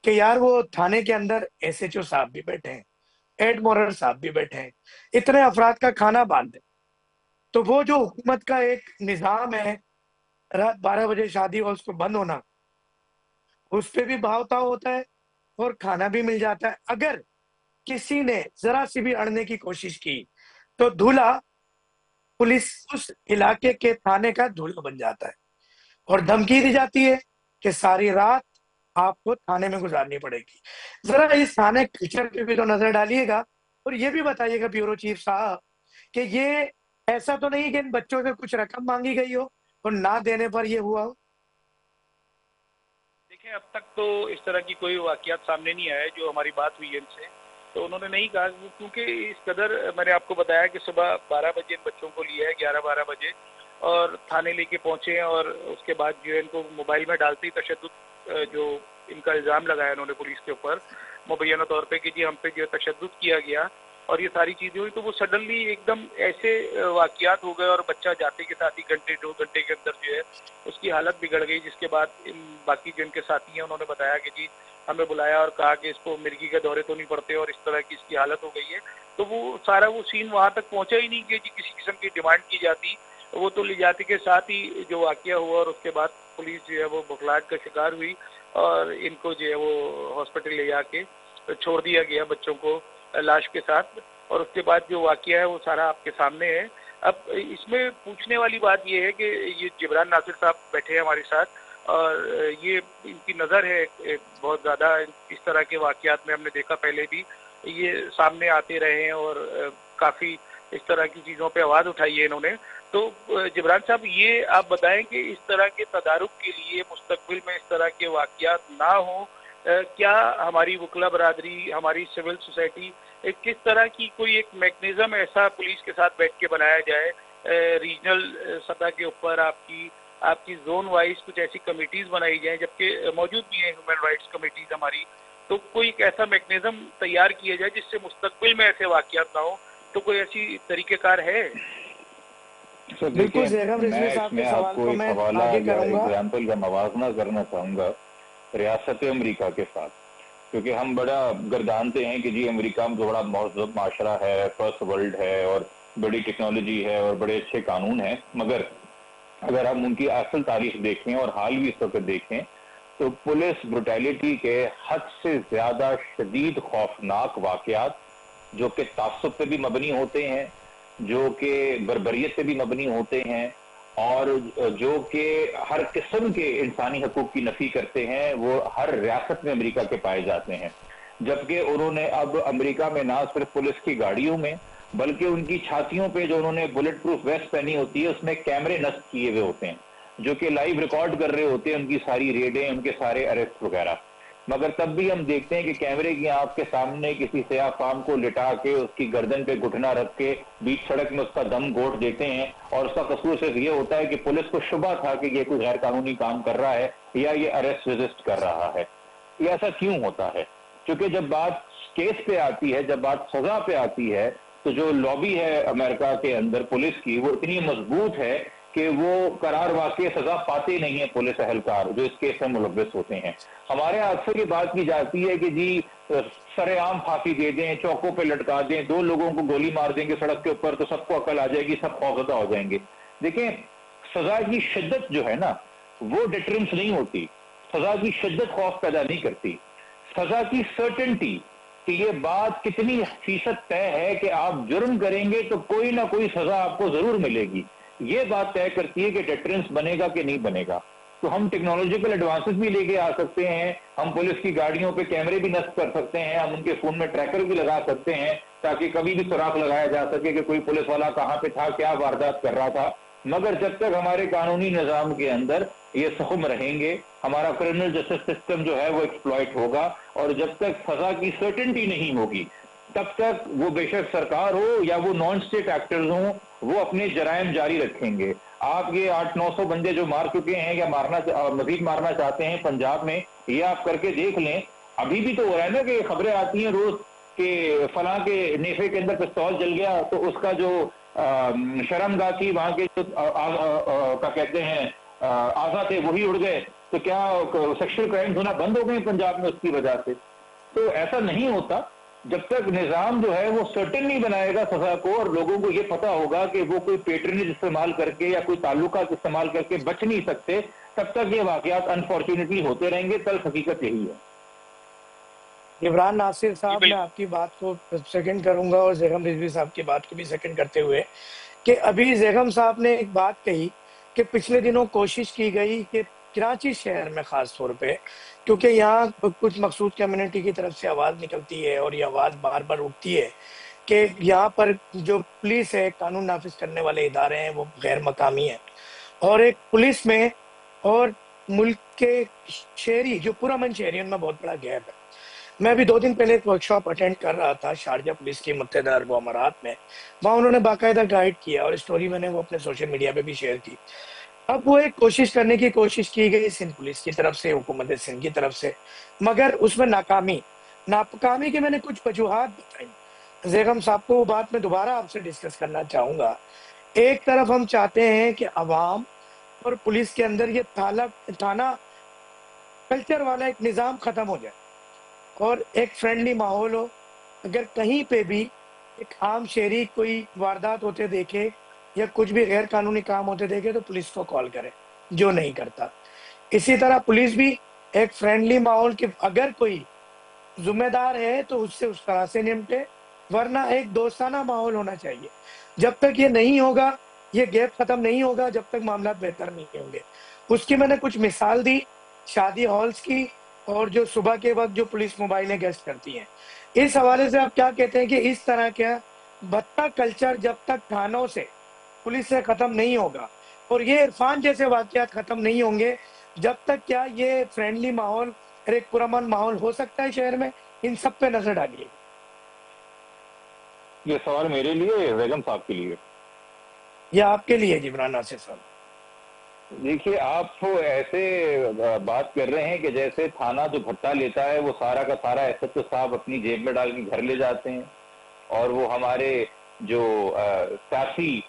کہ یار وہ تھانے کے اندر ایس ایچ او صاحب بھی بیٹھے ہیں، ایڈ مورر صاحب بھی بیٹھے ہیں، اتنے افراد کا کھانا باندھ دیں. تو وہ جو حکومت کا ایک نظام ہے، رات 12 بجے شادی ہالس کو بند ہونا، اس پہ بھی بھاؤ تاؤ ہوتا ہے اور کھانا بھی مل جاتا ہے. اگر کسی نے ذرا سی بھی اڑنے کی کوشش کی تو دھولا پولیس اس علاقے کے تھانے کا دھولا بن جاتا ہے اور دھمکی دی جاتی ہے کہ ساری رات آپ کو تھانے میں گزارنی پڑے گی. ذرا اس تھانے کلچر پہ بھی تو نظر ڈالیے گا اور یہ بھی بتائیے گا بیورو چیف صاحب کہ یہ ایسا تو نہیں کہ ان بچوں سے کچھ رقم مانگی گئی ہو اور نہ دینے پر یہ ہوا ہو. دیکھیں، اب تک تو اس طرح کی کوئی واقعات سامنے نہیں آئے. جو ہماری بات ہوئی ہے ان سے تو انہوں نے نہیں کہا، کیونکہ اس قدر میں نے آپ کو بتایا کہ صبح 12 بجے ان بچوں کو لیا ہے، 11-12 بجے، اور تھانے لے کے پہنچے ہیں، اور اس کے بعد جو ہے ان کو موبائل میں ڈالتے ہی تشدد جو ان کا الزام لگایا انہوں نے پولیس کے اوپر مبینہ طور پہ کہ جی ہم پہ جو ہے تشدد کیا گیا اور یہ ساری چیزیں ہوئی، تو وہ سڈنلی ایک دم ایسے واقعات ہو گئے اور بچہ جاتے کے ساتھ ہی گھنٹے 2 گھنٹے کے اندر جو ہے اس کی حالت بگڑ گئی. جس کے بعد باقی جو ان کے ساتھی ہیں انہوں نے بتایا کہ جی ہمیں بلایا اور کہا کہ اس کو مرگی کے دورے تو نہیں پڑتے اور اس طرح کی اس کی حالت ہو گئی ہے. تو وہ سارا وہ سین وہاں تک پہنچا ہی نہیں کہ جی کسی قسم کی ڈیمانڈ کی جاتی. وہ تو لے جاتی کے ساتھ ہی جو واقعہ ہوا اور اس کے بعد پولیس جو ہے وہ بخلاہٹ کا شکار ہوئی اور ان کو جو ہے وہ ہاسپٹل لے جا کے چھوڑ دیا گیا بچوں کو لاش کے ساتھ. اور اس کے بعد جو واقعہ ہے وہ سارا آپ کے سامنے ہے. اب اس میں پوچھنے والی بات یہ ہے کہ یہ جبران ناصر صاحب بیٹھے ہیں ہمارے ساتھ اور یہ ان کی نظر ہے بہت زیادہ اس طرح کے واقعات میں. ہم نے دیکھا پہلے بھی یہ سامنے آتے رہے ہیں اور کافی اس طرح کی چیزوں پہ آواز اٹھائی ہے انہوں نے. تو جبران صاحب یہ آپ بتائیں کہ اس طرح کے تدارک کے لیے مستقبل میں اس طرح کے واقعات نہ ہوں، کیا ہماری وکلا برادری، ہماری سول سوسائٹی کس طرح کی کوئی ایک میکنزم ایسا پولیس کے ساتھ بیٹھ کے بنایا جائے ریجنل سطح کے اوپر، آپ کی زون وائز کچھ ایسی کمیٹیز بنائی جائیں، جبکہ موجود بھی ہیں ہیومن رائٹس کمیٹیز ہماری، تو کوئی ایک ایسا میکنزم تیار کیا جائے جس سے مستقبل میں ایسے واقعات نہ ہوں. تو کوئی ایسی طریقہ کار ہے؟ بالکل زیغم رضوی صاحب کے سوال کو میں آگے کروں گا. ایگزامپل کا موازنہ کرنا چاہوں گا ریاست امریکہ کے ساتھ، کیونکہ ہم بڑا گردانتے ہیں کہ جی امریکہ میں بڑا مہذب معاشرہ ہے، فرسٹ ورلڈ ہے اور بڑی ٹیکنالوجی ہے اور بڑے اچھے قانون ہیں، مگر اگر ہم ان کی اصل تاریخ دیکھیں اور حال بھی اس وقت دیکھیں تو پولیس بروٹیلٹی کے حد سے زیادہ شدید خوفناک واقعات جو کہ تعصب پہ بھی مبنی ہوتے ہیں، جو کہ بربریت پہ بھی مبنی ہوتے ہیں اور جو کہ ہر قسم کے انسانی حقوق کی نفی کرتے ہیں، وہ ہر ریاست میں امریکہ کے پائے جاتے ہیں. جبکہ انہوں نے اب امریکہ میں نہ صرف پولیس کی گاڑیوں میں بلکہ ان کی چھاتیوں پہ جو انہوں نے بلٹ پروف ویسٹ پہنی ہوتی ہے اس میں کیمرے نصب کیے ہوئے ہوتے ہیں جو کہ لائیو ریکارڈ کر رہے ہوتے ہیں ان کی ساری ریڈیں، ان کے سارے اریسٹ وغیرہ. مگر تب بھی ہم دیکھتے ہیں کہ کیمرے کی آنکھ کے سامنے کسی سیاہ فام کو لٹا کے اس کی گردن پہ گھٹنا رکھ کے بیچ سڑک میں اس کا دم گھونٹ دیتے ہیں، اور اس کا قصور صرف یہ ہوتا ہے کہ پولیس کو شبہ تھا کہ یہ کوئی غیر قانونی کام کر رہا ہے یا یہ اریسٹ ریزسٹ کر رہا ہے. یہ ایسا کیوں ہوتا ہے؟ کیونکہ جب بات کیس پہ آتی ہے، جب بات سزا پہ آتی ہے، تو جو لابی ہے امریکہ کے اندر پولیس کی وہ اتنی مضبوط ہے کہ وہ قرار واقع سزا پاتے نہیں ہیں پولیس اہلکار جو اس کیس میں ملوث ہوتے ہیں. ہمارے یہاں اکثر یہ بات کی جاتی ہے کہ جی سر عام پھانسی دے دیں، چوکوں پہ لٹکا دیں، 2 لوگوں کو گولی مار دیں گے سڑک کے اوپر تو سب کو عقل آ جائے گی، سب خوفزدہ ہو جائیں گے. دیکھیں سزا کی شدت جو ہے نا وہ ڈیٹرنس نہیں ہوتی، سزا کی شدت خوف پیدا نہیں کرتی. سزا کی سرٹنٹی کہ یہ بات کتنی فیصد طے ہے کہ آپ جرم کریں گے تو کوئی نہ کوئی سزا آپ کو ضرور ملے گی، یہ بات طے کرتی ہے کہ ڈیٹرنس بنے گا کہ نہیں بنے گا. تو ہم ٹیکنالوجیکل ایڈوانسز بھی لے کے آ سکتے ہیں، ہم پولیس کی گاڑیوں پہ کیمرے بھی نصب کر سکتے ہیں، ہم ان کے فون میں ٹریکر بھی لگا سکتے ہیں تاکہ کبھی بھی سراغ لگایا جا سکے کہ کوئی پولیس والا کہاں پہ تھا، کیا واردات کر رہا تھا. مگر جب تک ہمارے قانونی نظام کے اندر یہ سخم رہیں گے، ہمارا کرمنل جسٹس سسٹم جو ہے وہ ایکسپلائٹ ہوگا، اور جب تک سزا کی سرٹنٹی نہیں ہوگی تب تک وہ بے شک سرکار ہو یا وہ نان اسٹیٹ ایکٹرز ہوں وہ اپنے جرائم جاری رکھیں گے. آپ یہ 800-900 بندے جو مار چکے ہیں یا مزید مارنا چاہتے ہیں پنجاب میں، یہ آپ کر کے دیکھ لیں. ابھی بھی تو ہو رہا ہے نا کہ خبریں آتی ہیں روز کہ فلاں کے نیفے کے اندر پستول جل گیا تو اس کا جو شرمگاہ تھی وہاں کے جو کیا کہتے ہیں آزا تھے وہی اڑ گئے. تو کیا سیکشل کرائمز ہونا بند ہو گئے پنجاب میں اس کی وجہ سے؟ تو ایسا نہیں ہوتا جب تک نظام جو ہے وہ سرٹن نہیں بنائے گا سزا کو، اور لوگوں کو یہ پتا ہوگا کہ وہ کوئی پیٹرنیج استعمال کر کے یا کوئی تعلقات استعمال کر کے بچ نہیں سکتے، تب تک یہ واقعات انفارچونیٹلی ہوتے رہیں گے. تلخ حقیقت یہی ہے. عمران ناصر صاحب، میں آپ کی بات کو سیکنڈ کروں گا اور زیغم رضوی صاحب کی بات کو بھی سیکنڈ کرتے ہوئے کہ ابھی زیغم صاحب نے ایک بات کہی کہ پچھلے دنوں کوشش کی گئی کہ کراچی شہر میں خاص طور پہ، کیونکہ یہاں کچھ مقصود کمیونٹی کی طرف سے آواز نکلتی ہے اور یہ آواز بار بار اٹھتی ہے کہ یہاں پر جو پولیس ہے، قانون نافذ کرنے والے ادارے ہیں، وہ غیر مقامی ہیں، اور ایک پولیس میں اور ملک کے شہری جو پرامن شہری ان میں بہت بڑا گیپ ہے. میں ابھی 2 دن پہلے ایک ورکشاپ اٹینڈ کر رہا تھا شارجہ پولیس کی متحدہ عرب امارات میں. وہاں انہوں نے باقاعدہ گائیڈ کیا اور اسٹوری میں نے وہ اپنے سوشل میڈیا پہ بھی شیئر کی. اب وہ ایک کوشش کرنے کی کوشش کی گئی سندھ پولیس کی طرف سے، حکومت سندھ کی طرف سے، مگر اس میں ناکامی کے میں نے کچھ وجوہات بتائی. زیغم صاحب کو وہ بات میں دوبارہ آپ سے ڈسکس کرنا چاہوں گا. ایک طرف ہم چاہتے ہیں کہ عوام اور پولیس کے اندر یہ تھانہ کلچر والا ایک نظام ختم ہو جائے اور ایک فرینڈلی ماحول ہو. اگر کہیں پہ بھی ایک عام شہری کوئی واردات ہوتے دیکھے یا کچھ بھی غیر قانونی کام ہوتے دیکھے تو پولیس کو کال کرے، جو نہیں کرتا. اسی طرح پولیس بھی ایک فرینڈلی ماحول کے اگر کوئی ذمہ دار ہے تو اس سے اس طرح سے نمٹے، ورنہ ایک دوستانہ ماحول ہونا چاہیے. جب تک یہ نہیں ہوگا، یہ گیپ ختم نہیں ہوگا، جب تک معاملات بہتر نہیں ہوں گے. اس کی میں نے کچھ مثال دی شادی ہالز کی اور جو صبح کے وقت جو پولیس موبائلیں گیسٹ کرتی ہیں. اس حوالے سے آپ کیا کہتے ہیں کہ اس طرح کا بدتر کلچر جب تک تھانوں سے پولیس سے ختم نہیں ہوگا اور یہ عرفان جیسے واقعات ختم نہیں ہوں گے، جب تک کیا یہ فرینڈلی ماحول اور ایک پرامن ماحول ہو سکتا ہے شہر میں؟ ان سب پہ نظر ڈالیے. یہ سوال میرے لیے بیگم صاحب کے لیے یہ آپ کے لیے عمران ناصر صاحب؟ دیکھیے آپ تو ایسے بات کر رہے ہیں کہ جیسے تھانہ جو بھٹا لیتا ہے وہ سارا کا سارا ایس ایچ او صاحب اپنی جیب میں ڈال کے گھر لے جاتے ہیں، اور وہ ہمارے جو سیاسی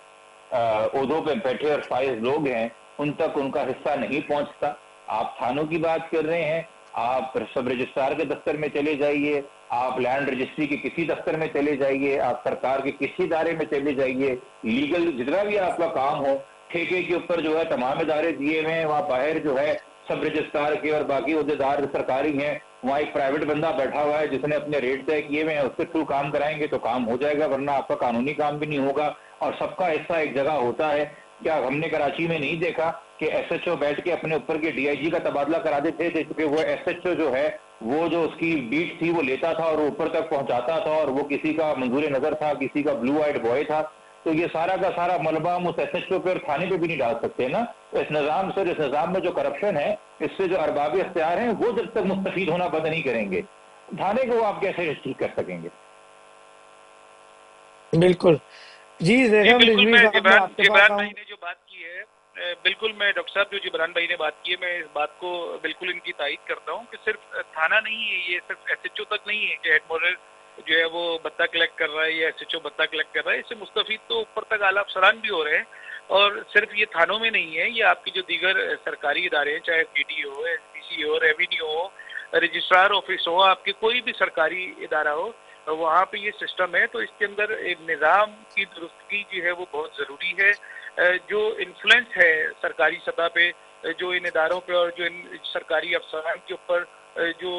عہدوں پہ بیٹھے اور فائز لوگ ہیں ان تک ان کا حصہ نہیں پہنچتا. آپ تھانوں کی بات کر رہے ہیں، آپ سب رجسٹرار کے دفتر میں چلے جائیے، آپ لینڈ رجسٹری کے کسی دفتر میں چلے جائیے، آپ سرکار کے کسی ادارے میں چلے جائیے، لیگل جتنا بھی آپ کا کام ہو، ٹھیکے کے اوپر جو ہے تمام ادارے دیے ہوئے ہیں، وہاں باہر جو ہے سب رجسٹرار کے اور باقی عہدیدار سرکاری ہیں، وہاں ایک پرائیویٹ بندہ بیٹھا ہوا ہے جس نے اپنے ریٹ طے کیے ہوئے ہیں، اس کے تھرو کام کرائیں گے تو کام ہو جائے گا، ورنہ آپ کا قانونی کام بھی نہیں ہوگا. اور سب کا حصہ ایک جگہ ہوتا ہے. کیا ہم نے کراچی میں نہیں دیکھا کہ ایس ایچ او بیٹھ کے اپنے اوپر کے ڈی آئی جی کا تبادلہ کرا دیتے تھے، کیونکہ وہ ایس ایچ او جو ہے وہ جو اس کی بیٹ تھی وہ لیتا تھا اور اوپر تک پہنچاتا تھا، اور وہ کسی کا منظور نظر تھا، کسی کا بلو آئیڈ بوائے تھا. تو یہ سارا کا سارا ملبہ ہم اس ایس ایچ او پہ اور تھانے پہ بھی نہیں ڈال سکتے نا. اس نظام سے، اس نظام میں جو کرپشن ہے، اس سے جو ارباب اختیار ہیں، وہ جب تک مستفید ہونا بند نہیں کریں گے، تھانے کو آپ کیسے ٹھیک کر سکیں گے؟ بالکل. جی جی زیغم بالکل، رضوی میں صاحب میں آپ کے پاس جبران آؤں. بھائی نے جو بات کی ہے، بالکل میں ڈاکٹر صاحب جو جبران بھائی نے بات کی ہے، میں اس بات کو بالکل ان کی تائید کرتا ہوں کہ صرف تھانہ نہیں ہے، یہ صرف ایس ایچ او تک نہیں ہے کہ ہیڈ مونیٹر جو ہے وہ بتہ کلیکٹ کر رہا ہے یا ایس ایچ او بتہ کلیکٹ کر رہا ہے. اس سے مستفید تو اوپر تک اعلیٰ افسران بھی ہو رہے ہیں، اور صرف یہ تھانوں میں نہیں ہے، یہ آپ کی جو دیگر سرکاری ادارے ہیں، چاہے پی ڈی ہو، ایس پی سی ہو، ریونیو ہو، رجسٹرار آفس ہو، آپ کے کوئی بھی سرکاری ادارہ ہو، وہاں پہ یہ سسٹم ہے. تو اس کے اندر نظام کی درستگی جو ہے وہ بہت ضروری ہے. جو انفلوئنس ہے سرکاری سطح پہ، جو ان اداروں پہ اور جو ان سرکاری افسران کے اوپر جو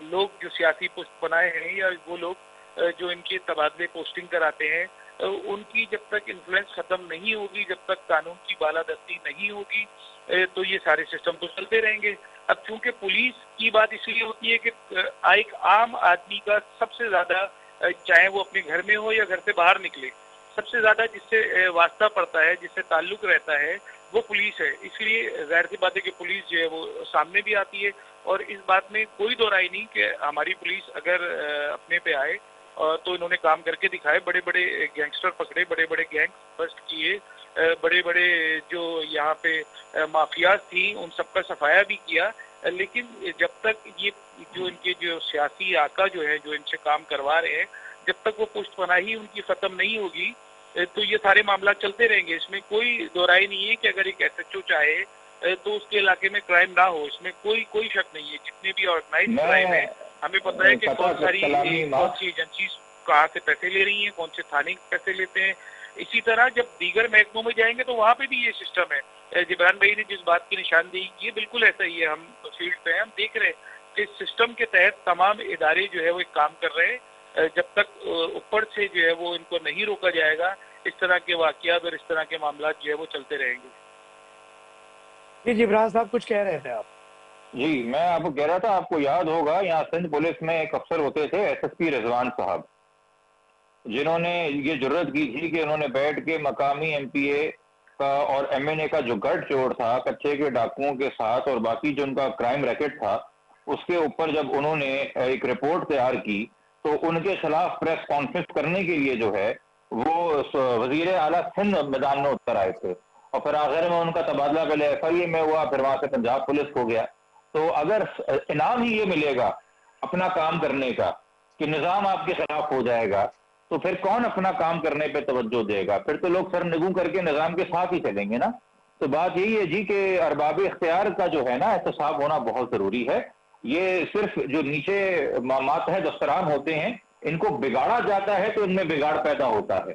لوگ جو سیاسی پوسٹ بنائے ہیں، یا وہ لوگ جو ان کے تبادلے پوسٹنگ کراتے ہیں، ان کی جب تک انفلوئنس ختم نہیں ہوگی، جب تک قانون کی بالادستی نہیں ہوگی، تو یہ سارے سسٹم تو چلتے رہیں گے. اب چونکہ پولیس کی بات اس لیے ہوتی ہے کہ ایک عام آدمی کا سب سے زیادہ، چاہے وہ اپنے گھر میں ہو یا گھر سے باہر نکلے، سب سے زیادہ جس سے واسطہ پڑتا ہے، جس سے تعلق رہتا ہے، وہ پولیس ہے. اس لیے ظاہر سی بات ہے کہ پولیس جو ہے وہ سامنے بھی آتی ہے، اور اس بات میں کوئی دو رائے نہیں کہ ہماری پولیس اگر اپنے پہ آئے تو انہوں نے کام کر کے دکھائے. بڑے بڑے گینگسٹر پکڑے، بڑے بڑے گینگ بسٹ کیے، بڑے بڑے جو یہاں پہ مافیاز تھیں ان سب کا صفایا بھی کیا. لیکن جب تک یہ جو ان کے جو سیاسی آقا جو ہے جو ان سے کام کروا رہے ہیں، جب تک وہ پشت پناہی ان کی ختم نہیں ہوگی، تو یہ سارے معاملات چلتے رہیں گے. اس میں کوئی دو رائے نہیں ہے کہ اگر ایک ایس ایچ او چاہے تو اس کے علاقے میں کرائم نہ ہو، اس میں کوئی شک نہیں ہے. جتنے بھی آرگنائز کرائم ہے، ہمیں پتہ ہے کہ کون سی ایجنسیز کہاں سے پیسے لے رہی ہیں، کون سے تھانے پیسے لیتے ہیں. اسی طرح جب دیگر محکموں میں جائیں گے تو وہاں پہ بھی یہ سسٹم ہے. جبران بھائی نے جس بات کی نشاندہی کی، یہ بالکل ایسا ہی ہے. ہم فیلڈ پہ ہیں، ہم دیکھ رہے ہیں کہ سسٹم کے تحت تمام ادارے جو ہے وہ ایک کام کر رہے ہیں. جب تک اوپر سے جو ہے وہ ان کو نہیں روکا جائے گا، اس طرح کے واقعات اور اس طرح کے معاملات جو ہے وہ چلتے رہیں گے. جی جبران صاحب کچھ کہہ رہے تھے آپ. جی میں آپ کو کہہ رہا تھا، آپ کو یاد ہوگا یہاں سندھ پولیس میں ایک افسر ہوتے تھے ایس ایس پی رضوان صاحب، جنہوں نے یہ جرت کی تھی کہ انہوں نے بیٹھ کے مقامی ایم پی اے کا اور ایم این اے کا جو گڑھ چوڑ تھا کچے کے ڈاکوؤں کے ساتھ اور باقی جو ان کا کرائم ریکٹ تھا، اس کے اوپر جب انہوں نے ایک رپورٹ تیار کی تو ان کے خلاف پریس کانفرنس کرنے کے لیے جو ہے وہ وزیر اعلیٰ سندھ میدان میں اتر آئے تھے، اور پھر آخر میں ان کا تبادلہ پہلے ایف آئی اے میں ہوا، پھر وہاں سے پنجاب پولیس ہو گیا. تو اگر انعام ہی یہ ملے گا اپنا کام کرنے کا کہ نظام آپ کے خلاف ہو جائے گا، تو پھر کون اپنا کام کرنے پہ توجہ دے گا؟ پھر تو لوگ سر نگوں کر کے نظام کے ساتھ ہی چلیں گے نا. تو بات یہی ہے جی کہ ارباب اختیار کا جو ہے نا احتساب ہونا بہت ضروری ہے. یہ صرف جو نیچے ماتحت افسران ہوتے ہیں ان کو بگاڑا جاتا ہے تو ان میں بگاڑ پیدا ہوتا ہے.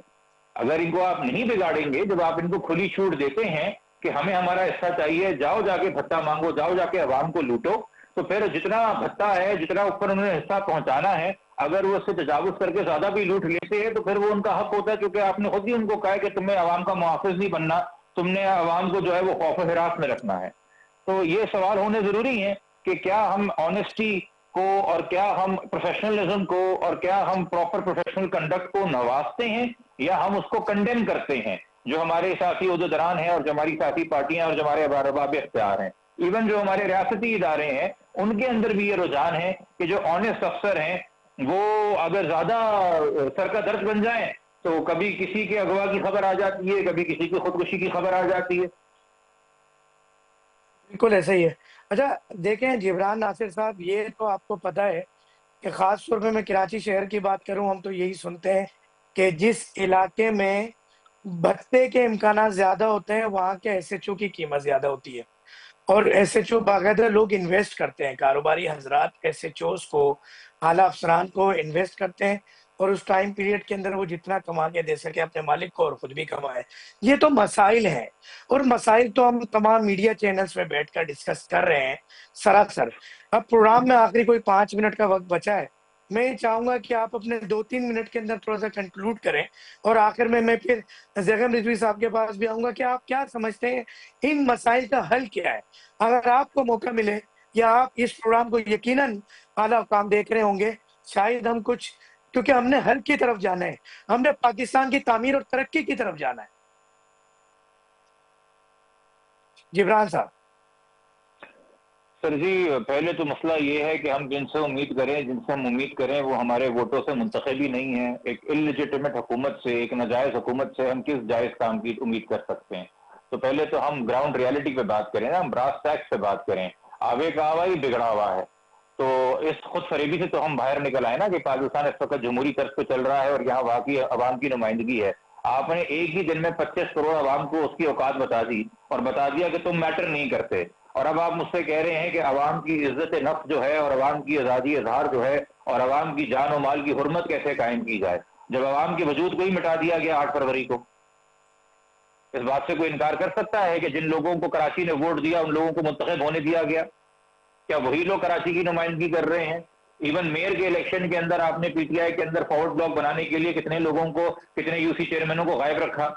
اگر ان کو آپ نہیں بگاڑیں گے، جب آپ ان کو کھلی چھوٹ دیتے ہیں کہ ہمیں ہمارا حصہ چاہیے، جاؤ جا کے بھتہ مانگو، جاؤ جا کے عوام کو لوٹو، تو پھر جتنا بھتہ ہے، جتنا اوپر انہوں نے حصہ پہنچانا ہے، اگر وہ اس سے تجاوز کر کے زیادہ بھی لوٹ لیتے ہیں تو پھر وہ ان کا حق ہوتا ہے، کیونکہ آپ نے خود ہی ان کو کہا کہ تمہیں عوام کا محافظ نہیں بننا، تم نے عوام کو جو ہے وہ خوف و ہراس میں رکھنا ہے. تو یہ سوال ہونے ضروری ہیں کہ کیا ہم آنیسٹی کو اور کیا ہم پروفیشنلزم کو اور کیا ہم پراپر پروفیشنل کنڈکٹ کو نوازتے ہیں یا ہم اس کو کنڈیم کرتے ہیں. جو ہمارے سیاسی عہدیداران ہیں اور جو ہماری سیاسی پارٹیاں اور جو ہمارے ارباب اختیار ہیں، ایون جو ہمارے ریاستی ادارے ہیں، ان کے اندر بھی یہ رجحان ہے کہ جو آنیسٹ افسر ہیں وہ اگر زیادہ سر کا درد بن جائیں تو کبھی کسی کے اغوا کی خبر آ جاتی ہے، کبھی کسی کی خودکشی کی خبر آ جاتی ہے. بالکل ایسا ہی ہے. اچھا دیکھیں جبران ناصر صاحب، یہ تو آپ کو پتہ ہے کہ خاص طور پہ میں کراچی شہر کی بات کروں، ہم تو یہی سنتے ہیں کہ جس علاقے میں بھتے کے امکانات زیادہ ہوتے ہیں وہاں کے ایس ایچ او کی قیمت زیادہ ہوتی ہے، اور ایس ایچ او باقاعدہ لوگ انویسٹ کرتے ہیں، کاروباری حضرات ایس ایچ اوز کو، اعلیٰ افسران کو انویسٹ کرتے ہیں، اور اس ٹائم پیریڈ کے اندر وہ جتنا کما کے دے سکے اپنے مالک کو اور خود بھی کمائے. یہ تو مسائل ہیں، اور مسائل تو ہم تمام میڈیا چینلز میں بیٹھ کر ڈسکس کر رہے ہیں سراسر. اب پروگرام میں آخری کوئی 5 منٹ کا وقت بچا ہے، میں چاہوں گا کہ آپ اپنے 2-3 منٹ کے اندر تھوڑا سا کنکلوڈ کریں، اور آخر میں پھر زیغم رضوی صاحب کے پاس بھی آؤں گا کہ آپ کیا سمجھتے ہیں ان مسائل کا حل کیا ہے. اگر آپ کو موقع ملے یا آپ اس پروگرام کو یقیناً اعلیٰ حکام دیکھ رہے ہوں گے، شاید ہم کچھ، کیونکہ ہم نے حل کی طرف جانا ہے، ہم نے پاکستان کی تعمیر اور ترقی کی طرف جانا ہے. جبران صاحب. سر جی، پہلے تو مسئلہ یہ ہے کہ ہم جن سے ہم امید کریں وہ ہمارے ووٹوں سے منتخب ہی نہیں ہیں. ایک انلیجیٹمیٹ حکومت سے، ایک ناجائز حکومت سے ہم کس جائز کام کی امید کر سکتے ہیں؟ تو پہلے تو ہم گراؤنڈ ریالٹی پہ بات کریں نا، ہم براس ٹیکس پہ بات کریں. آوے کا آوا ہی بگڑا ہوا ہے. تو اس خود فریبی سے تو ہم باہر نکل آئے نا کہ پاکستان اس وقت جمہوری طرز پہ چل رہا ہے اور یہاں واقعی عوام کی نمائندگی ہے. آپ نے ایک ہی دن میں 25 کروڑ عوام کو اس کی اوقات بتا دی اور بتا دیا کہ تم میٹر نہیں کرتے. اور اب آپ مجھ سے کہہ رہے ہیں کہ عوام کی عزت نفس جو ہے اور عوام کی آزادی اظہار جو ہے اور عوام کی جان و مال کی حرمت کیسے قائم کی جائے جب عوام کے وجود کو ہی مٹا دیا گیا 8 فروری کو. اس بات سے کوئی انکار کر سکتا ہے کہ جن لوگوں کو کراچی نے ووٹ دیا ان لوگوں کو منتخب ہونے دیا گیا؟ کیا وہی لوگ کراچی کی نمائندگی کر رہے ہیں؟ ایون میئر کے الیکشن کے اندر آپ نے پی ٹی آئی کے اندر فارورڈ بلاک بنانے کے لیے کتنے لوگوں کو، کتنے یو سی چیئرمینوں کو غائب رکھا.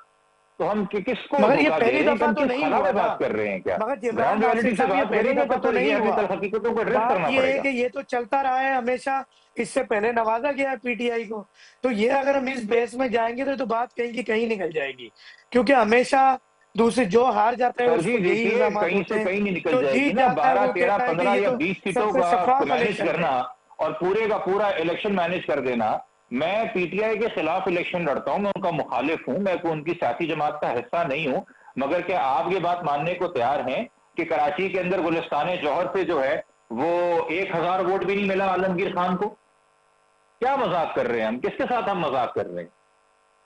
تو ہم کس کو مگر یہ دھوکہ دے پہلی رہے ہیں؟ دفعہ ہم تو کس نہیں خلا ہوا میں نا. بات کر رہے ہیں؟ کیا مگر جبران گراؤنڈ ناصر ریالٹی سے صاحب، یہ بات پہلی کریں گے دفعہ تو تو نہیں یہ ہوا. حقیقتوں کو ایڈریس بات کرنا یہ پڑے ہے گا. کہ یہ تو چلتا رہا ہے ہمیشہ، اس سے پہلے نوازا گیا ہے پی ٹی آئی کو. تو یہ اگر ہم اس بیس میں جائیں گے تو بات کہیں کی کہیں نکل جائے گی، کیونکہ ہمیشہ دوسرے جو ہار جاتا ہے سر اس جی کو یہی دیکھیے، الزامات کہیں ہوتے سے ہیں، کہیں نہیں نکل جو جائے گی جیت نا. جاتا ہے 12 وہ 13 کہتا ہے کہ 15 یہ یا تو 20 سب سیٹوں سے کا شفاف مینج الیکشن تھے. کرنا اور پورے کا پورا الیکشن مینج کر دینا. میں پی ٹی آئی کے خلاف الیکشن لڑتا ہوں، میں ان کا مخالف ہوں، میں ان کی سیاسی جماعت کا حصہ نہیں ہوں. مگر کیا آپ یہ بات ماننے کو تیار ہیں کہ کراچی کے اندر گلستان جوہر سے جو ہے وہ 1000 ووٹ بھی نہیں ملا عالمگیر خان کو؟ کیا مذاق کر رہے ہیں ہم؟ کس کے ساتھ ہم مذاق کر رہے ہیں؟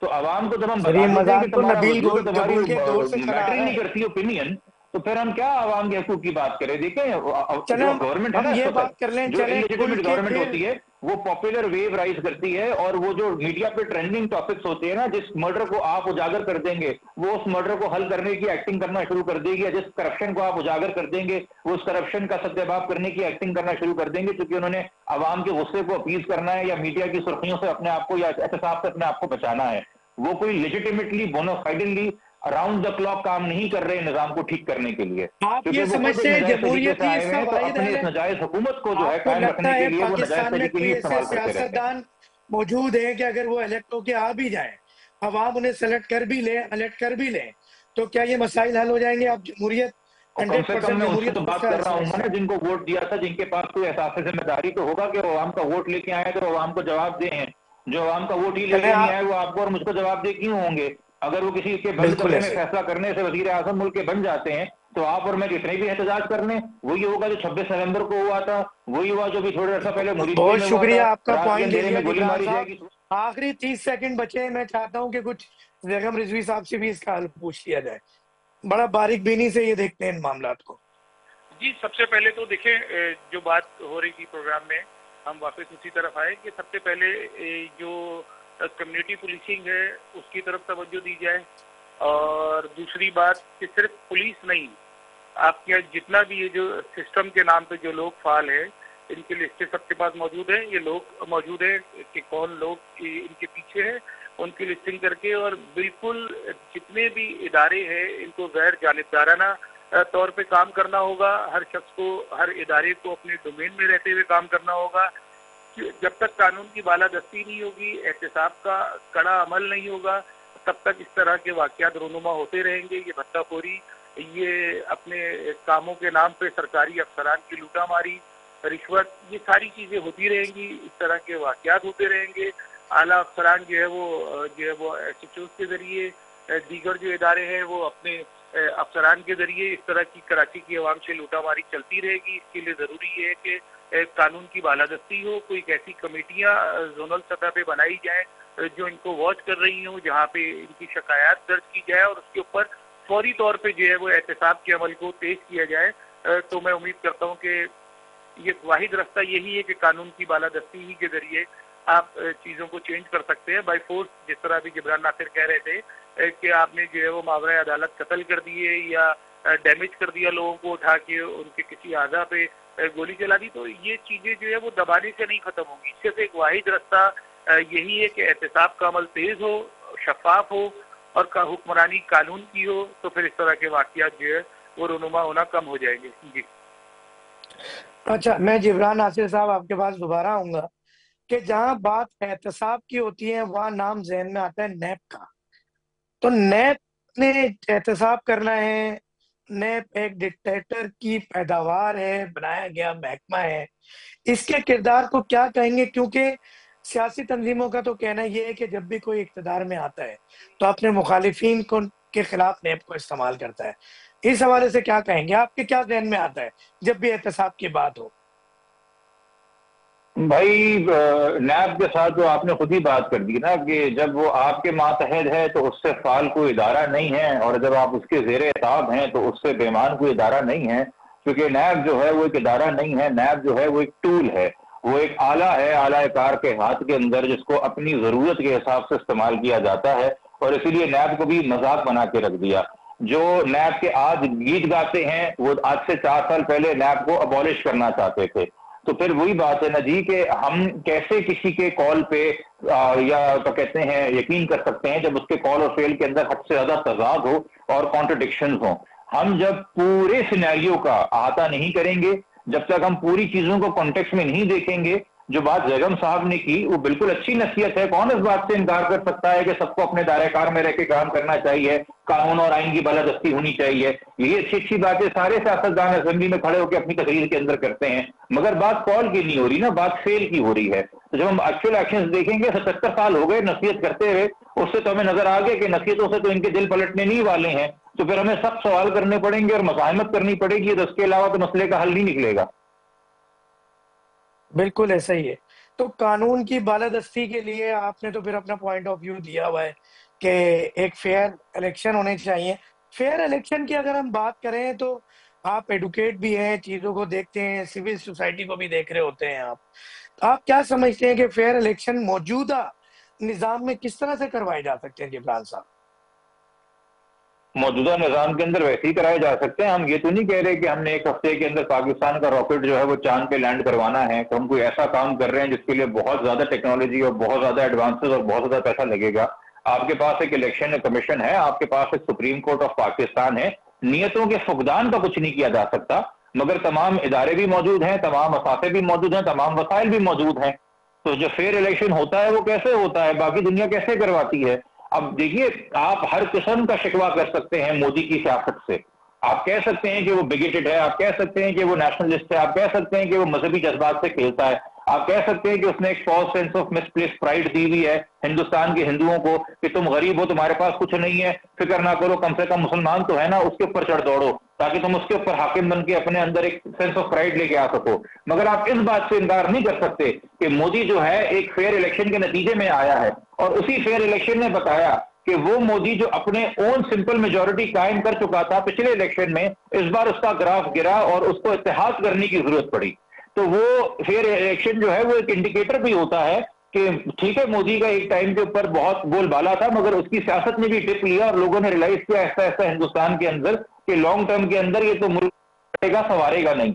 تو عوام کو جب ہم سر بتا یہ دیتے ہیں مذاق کہ تو تمہارا نبیل وجود تمہاری گبول کے دور سے چلا میٹر آ ہی رہا نہیں ہے. کرتی اوپینین، تو پھر ہم کیا عوام کے حقوق کی بات کریں؟ دیکھیں چلیں جو گورنمنٹ ہے نا ہم اس یہ وقت، بات کر لیں، جو چلیں کھل انلیجیٹمیٹ کے گورنمنٹ پھر. ہوتی ہے وہ پاپولر ویو رائز کرتی ہے، اور وہ جو میڈیا پہ ٹرینڈنگ ٹاپکس ہوتے ہیں نا، جس مرڈر کو آپ اجاگر کر دیں گے وہ اس مرڈر کو حل کرنے کی ایکٹنگ کرنا شروع کر دے گی، جس کرپشن کو آپ اجاگر کر دیں گے وہ اس کرپشن کا سدباب کرنے کی ایکٹنگ کرنا شروع کر دیں گے، کیونکہ انہوں نے عوام کے غصے کو اپیز کرنا ہے یا میڈیا کی سرخیوں سے اپنے آپ کو یا احتساب سے اپنے آپ کو بچانا ہے. وہ کوئی لیجیٹیمیٹلی بونافائڈلی اراؤنڈ دا کلاک کام نہیں کر رہے نظام کو ٹھیک کرنے کے لیے، آپ کیونکہ یہ وہ خود ایک سمجھتے ہیں ناجائز طریقے جمہوریت سے ہی آئے اس ہوئے کا ہیں، تو واحد اپنی حل اس ہے؟ ناجائز حکومت کو جو ہے آپ کو قائم رکھنے لگتا کے ہے لیے وہ ناجائز پاکستان میں طریقے کوئی ہی ایسے استعمال کرتے رہتے ہیں. سیاستدان موجود ہیں کہ اگر وہ الیکٹ ہو کے آ بھی جائیں، عوام انہیں سلیکٹ کر بھی لیں، الیکٹ کر بھی لیں، تو کیا یہ مسائل حل ہو جائیں گے؟ آپ جمہوریت اور کم سے کم 100% میں ان سے جمہوریت تو کو اس بات کا حل کر رہا ہوں سمجھتے نا ہیں؟ جن کو ووٹ دیا تھا، جن کے پاس کوئی احساس ذمہ داری تو ہوگا کہ وہ عوام کا ووٹ لے کے آئے تو عوام کو جواب دیں ہیں. جو عوام کا ووٹ ہی لے چلیں کے نہیں آپ آئے وہ آپ کو اور مجھ کو جواب دے کیوں ہوں گے؟ اگر وہ کسی کے بند بالکل کمرے میں ایسے فیصلہ کرنے سے وزیر اعظم ملک کے بن جاتے ہیں تو آپ اور میں کتنے بھی احتجاج کر لیں وہی ہوگا جو 26 نومبر کو ہوا تھا، وہی ہوا جو بھی تھوڑے عرصہ پہلے مریدپور بہت میں ہوا شکریہ، تھا. آپ کا رات کے پوائنٹ لے اندھیرے لیا میں گولی جبران ماری جائے صاحب. گی. آخری 30 سیکنڈ بچے ہیں، میں چاہتا ہوں کہ کچھ بیگم رضوی صاحب سے بھی اس کا حل پوچھ لیا جائے. بڑا باریک بینی سے یہ دیکھتے ہیں ان معاملات کو. جی، سب سے پہلے تو دیکھیں جو بات ہو رہی تھی پروگرام میں، ہم واپس اسی طرف آئے کہ سب سے پہلے جو کمیونٹی پولیسنگ ہے اس کی طرف توجہ دی جائے. اور دوسری بات کہ صرف پولیس نہیں، آپ کے جتنا بھی یہ جو سسٹم کے نام پہ جو لوگ فعال ہیں ان کی لسٹیں سب کے پاس موجود ہیں. یہ لوگ موجود ہیں کہ کون لوگ ان کے پیچھے ہیں، ان کی لسٹنگ کر کے، اور بالکل جتنے بھی ادارے ہیں ان کو غیر جانبدارانہ طور پہ کام کرنا ہوگا. ہر شخص کو، ہر ادارے کو اپنے ڈومین میں رہتے ہوئے کام کرنا ہوگا. جب تک قانون کی بالادستی نہیں ہوگی، احتساب کا کڑا عمل نہیں ہوگا، تب تک اس طرح کے واقعات رونما ہوتے رہیں گے. یہ بھتہ خوری، یہ اپنے کاموں کے نام پہ سرکاری افسران کی لوٹا ماری، رشوت، یہ ساری چیزیں ہوتی رہیں گی. اس طرح کے واقعات ہوتے رہیں گے. اعلیٰ افسران جو ہے وہ ایس ایچ اوز کے ذریعے، دیگر جو ادارے ہیں وہ اپنے افسران کے ذریعے اس طرح کی کراچی کی عوام سے لوٹا ماری چلتی رہے گی. اس کے لیے ضروری ہے کہ قانون کی بالادستی ہو. کوئی ایسی کمیٹیاں زونل سطح پہ بنائی جائیں جو ان کو واچ کر رہی ہوں، جہاں پہ ان کی شکایات درج کی جائے اور اس کے اوپر فوری طور پہ جو ہے وہ احتساب کے عمل کو تیز کیا جائے. تو میں امید کرتا ہوں کہ یہ واحد راستہ یہی ہے کہ قانون کی بالادستی ہی کے ذریعے آپ چیزوں کو چینج کر سکتے ہیں. بائی فورس، جس طرح ابھی جبران ناصر کہہ رہے تھے کہ آپ نے جو ہے وہ ماورائے عدالت قتل کر دیے یا ڈیمیج کر دیا لوگوں کو اٹھا کے ان کے کسی اعضاء پہ گولی چلا دی، تو یہ چیزیں جو ہے وہ دبانے سے نہیں ختم ہوں گی. صرف ایک واحد رستہ یہی ہے کہ احتساب کا عمل تیز ہو، شفاف ہو اور حکمرانی قانون کی ہو، تو پھر اس طرح کے واقعات جو ہے وہ رونما ہونا کم ہو جائیں گے. جی اچھا، میں جبران ناصر صاحب آپ کے پاس دوبارہ آؤں گا کہ جہاں بات احتساب کی ہوتی ہے وہاں نام ذہن میں آتا ہے نیب کا. تو نیب نے احتساب کرنا ہے، نیب ایک ڈکٹیٹر کی پیداوار ہے، بنایا گیا محکمہ ہے. اس کے کردار کو کیا کہیں گے؟ کیونکہ سیاسی تنظیموں کا تو کہنا یہ ہے کہ جب بھی کوئی اقتدار میں آتا ہے تو اپنے مخالفین کے خلاف نیب کو استعمال کرتا ہے. اس حوالے سے کیا کہیں گے؟ آپ کے کیا ذہن میں آتا ہے جب بھی احتساب کی بات ہو؟ بھائی نیب کے ساتھ جو آپ نے خود ہی بات کر دی نا کہ جب وہ آپ کے ماتحت ہے تو اس سے فعال کوئی ادارہ نہیں ہے، اور جب آپ اس کے زیر اعتاب ہیں تو اس سے بیمان کوئی ادارہ نہیں ہے. کیونکہ نیب جو ہے وہ ایک ادارہ نہیں ہے، نیب جو ہے وہ ایک ٹول ہے، وہ ایک آلہ ہے اعلی کار کے ہاتھ کے اندر، جس کو اپنی ضرورت کے حساب سے استعمال کیا جاتا ہے. اور اسی لیے نیب کو بھی مذاق بنا کے رکھ دیا. جو نیب کے آج گیت گاتے ہیں وہ آج سے 4 سال پہلے نیب کو ابالش کرنا چاہتے تھے. تو پھر وہی بات ہے نا جی کہ ہم کیسے کسی کے کال پہ یا تو کہتے ہیں یقین کر سکتے ہیں جب اس کے کال اور فیل کے اندر حد سے زیادہ تضاد ہو اور کانٹرڈکشنز ہوں. ہم جب پورے سینیریو کا احاطہ نہیں کریں گے، جب تک ہم پوری چیزوں کو کانٹیکسٹ میں نہیں دیکھیں گے. جو بات بیگم صاحب نے کی وہ بالکل اچھی نصیحت ہے. کون اس بات سے انکار کر سکتا ہے کہ سب کو اپنے دائرہ کار میں رہ کے کام کرنا چاہیے، قانون اور آئین کی بالادستی ہونی چاہیے. یہی اچھی اچھی باتیں سارے سیاستدان اسمبلی میں کھڑے ہو کے اپنی تقریر کے اندر کرتے ہیں، مگر بات کال کی نہیں ہو رہی نا، بات فیل کی ہو رہی ہے. تو جب ہم ایکچوئل ایکشنز دیکھیں گے، 77 سال ہو گئے نصیحت کرتے ہوئے، اس سے تو ہمیں نظر آ گیا کہ نصیحتوں سے تو ان کے دل پلٹنے نہیں والے ہیں. تو پھر ہمیں سخت سوال کرنے پڑیں گے اور مزاحمت کرنی پڑے گی، تو اس کے علاوہ تو مسئلے کا حل نہیں نکلے گا. بالکل ایسا ہی ہے. تو قانون کی بالادستی کے لیے آپ نے تو پھر اپنا پوائنٹ آف ویو دیا ہوا ہے کہ ایک فیئر الیکشن ہونے چاہیے. فیئر الیکشن کی اگر ہم بات کریں تو آپ ایڈوکیٹ بھی ہیں، چیزوں کو دیکھتے ہیں، سول سوسائٹی کو بھی دیکھ رہے ہوتے ہیں. آپ کیا سمجھتے ہیں کہ فیئر الیکشن موجودہ نظام میں کس طرح سے کروائے جا سکتے ہیں جبران صاحب؟ موجودہ نظام کے اندر ویسے ہی کرائے جا سکتے ہیں. ہم یہ تو نہیں کہہ رہے کہ ہم نے ایک ہفتے کے اندر پاکستان کا راکٹ جو ہے وہ چاند پہ لینڈ کروانا ہے. تو ہم کوئی ایسا کام کر رہے ہیں جس کے لیے بہت زیادہ ٹیکنالوجی اور بہت زیادہ ایڈوانسز اور بہت زیادہ پیسہ لگے گا. آپ کے پاس ایک الیکشن کمیشن ہے، آپ کے پاس ایک سپریم کورٹ آف پاکستان ہے. نیتوں کے فقدان کا کچھ نہیں کیا جا سکتا، مگر تمام ادارے بھی موجود ہیں، تمام اثاثے بھی موجود ہیں، تمام وسائل بھی موجود ہیں. تو جو فیئر الیکشن ہوتا ہے وہ کیسے ہوتا ہے، باقی دنیا کیسے کرواتی ہے؟ اب دیکھیے، آپ ہر قسم کا شکوہ کر سکتے ہیں مودی کی سیاست سے. آپ کہہ سکتے ہیں کہ وہ بگیٹڈ ہے، آپ کہہ سکتے ہیں کہ وہ نیشنلسٹ ہے، آپ کہہ سکتے ہیں کہ وہ مذہبی جذبات سے کھیلتا ہے، آپ کہہ سکتے ہیں کہ اس نے ایک false sense of misplaced pride دی ہوئی ہے ہندوستان کے ہندوؤں کو کہ تم غریب ہو، تمہارے پاس کچھ نہیں ہے، فکر نہ کرو، کم سے کم مسلمان تو ہے نا، اس کے اوپر چڑھ دوڑو تاکہ تم اس کے اوپر حاکم بن کے اپنے اندر ایک سینس آف پرائڈ لے کے آ سکو. مگر آپ اس بات سے انکار نہیں کر سکتے کہ مودی جو ہے ایک فیئر الیکشن کے نتیجے میں آیا ہے، اور اسی فیئر الیکشن نے بتایا کہ وہ مودی جو اپنے اون سمپل میجورٹی قائم کر چکا تھا پچھلے الیکشن میں، اس بار اس کا گراف گرا اور اس کو اتحاد کرنے کی ضرورت پڑی. تو وہ فیئر الیکشن جو ہے وہ ایک انڈیکیٹر بھی ہوتا ہے کہ ٹھیک ہے، مودی کا ایک ٹائم کے اوپر بہت بول بالا تھا، مگر اس کی سیاست نے بھی ٹپ لیا اور لوگوں نے ریلائز کیا ایسا ایسا ہندوستان کے اندر کہ لانگ ٹرم کے اندر یہ تو ملک کرے گا، سنوارے گا نہیں.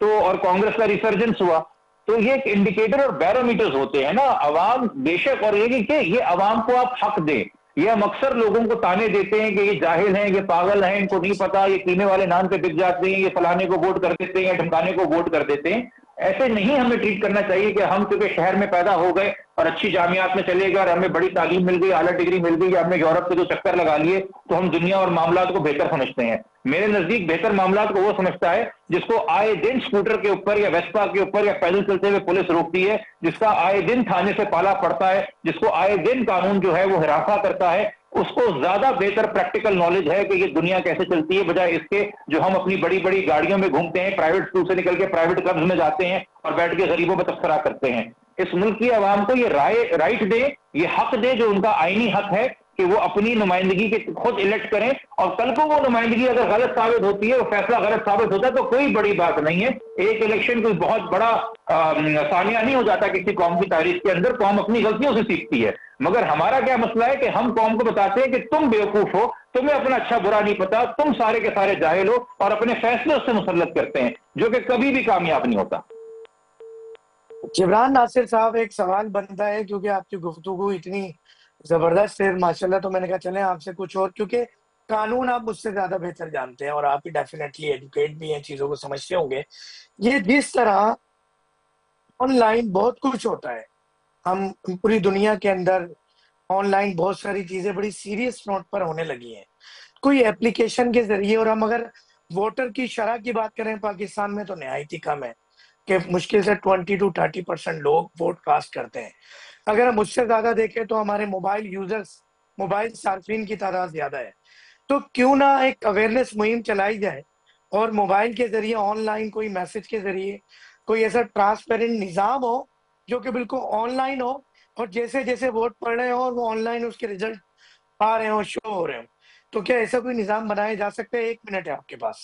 تو اور کانگریس کا ریسرجنس ہوا. تو یہ ایک انڈیکیٹر اور بیرومیٹرز ہوتے ہیں نا. عوام بے شک، اور یہ کہ یہ عوام کو آپ حق دیں. یہ ہم اکثر لوگوں کو تانے دیتے ہیں کہ یہ جاہل ہیں، یہ پاگل ہیں، ان کو نہیں پتا، یہ قیمے والے نان پہ بک جاتے ہیں، یہ فلانے کو ووٹ کر دیتے ہیں، ڈھمکانے کو ووٹ کر دیتے ہیں. ایسے نہیں ہمیں ٹریٹ کرنا چاہیے کہ ہم کیونکہ شہر میں پیدا ہو گئے اور اچھی جامعات میں چلے گئے اور ہمیں بڑی تعلیم مل گئی، اعلیٰ ڈگری مل گئی، یا ہم نے یورپ کے 2 چکر لگا لیے تو ہم دنیا اور معاملات کو بہتر سمجھتے ہیں. میرے نزدیک بہتر معاملات کو وہ سمجھتا ہے جس کو آئے دن سکوٹر کے اوپر یا ویسپا کے اوپر یا پیدل چلتے ہوئے پولیس روکتی ہے، جس کا آئے دن تھانے سے پالا پڑتا ہے، جس کو آئے دن قانون جو ہے وہ ہراساں کرتا ہے. اس کو زیادہ بہتر پریکٹیکل نالج ہے کہ یہ دنیا کیسے چلتی ہے، بجائے اس کے جو ہم اپنی بڑی بڑی گاڑیوں میں گھومتے ہیں، پرائیویٹ اسکول سے نکل کے پرائیویٹ کلبز میں جاتے ہیں اور بیٹھ کے غریبوں پہ تبصرہ کرتے ہیں. اس ملک کی عوام کو یہ رائٹ دے، یہ حق دے جو ان کا آئینی حق ہے کہ وہ اپنی نمائندگی کے خود الیکٹ کریں, اور کل کو وہ نمائندگی اگر غلط ثابت ہوتی ہے, وہ فیصلہ غلط ثابت ہوتا ہے, تو کوئی بڑی بات نہیں ہے. ایک الیکشن کوئی بہت بڑا ثانیہ نہیں ہو جاتا کسی قوم کی تاریخ کے اندر. قوم اپنی غلطیوں سے سیکھتی ہے. مگر ہمارا کیا مسئلہ ہے کہ ہم قوم کو بتاتے ہیں کہ تم بیوقوف ہو, تمہیں اپنا اچھا برا نہیں پتا, تم سارے کے سارے جاہل ہو, اور اپنے فیصلے اس سے مسلط کرتے ہیں, جو کہ کبھی بھی کامیاب نہیں ہوتا. جبران ناصر صاحب, ایک سوال بنتا ہے کیونکہ آپ کی گفتگو اتنی زبردست ہے ماشاءاللہ, تو میں نے کہا چلیں آپ سے کچھ اور, کیونکہ قانون آپ مجھ سے زیادہ بہتر جانتے ہیں اور آپ ہی ڈیفینیٹلی ایڈوکیٹ بھی ہیں, چیزوں کو سمجھتے ہوں گے. یہ جس طرح آن لائن بہت کچھ ہوتا ہے, ہم پوری دنیا کے اندر آن لائن بہت ساری چیزیں بڑی سیریس نوٹ پر ہونے لگی ہیں, کوئی اپلیکیشن کے ذریعے. اور ہم اگر ووٹر کی شرح کی بات کریں پاکستان میں تو نہایت ہی کم ہے, کہ مشکل سے 20 to 30% لوگ ووٹ کاسٹ کرتے ہیں. اگر ہم اس سے زیادہ دیکھیں تو ہمارے موبائل یوزرز, موبائل صارفین کی تعداد زیادہ ہے. تو کیوں نہ ایک اویئرنیس مہم چلائی جائے اور موبائل کے ذریعے آن لائن کوئی میسج کے ذریعے کوئی ایسا ٹرانسپیرنٹ نظام ہو جو کہ بالکل آن لائن ہو, اور جیسے جیسے ووٹ پڑ رہے ہوں اور وہ آن لائن اس کے ریزلٹ آ رہے ہوں, شو ہو رہے ہوں. تو کیا ایسا کوئی نظام بنایا جا سکتا ہے؟ 1 منٹ ہے آپ کے پاس.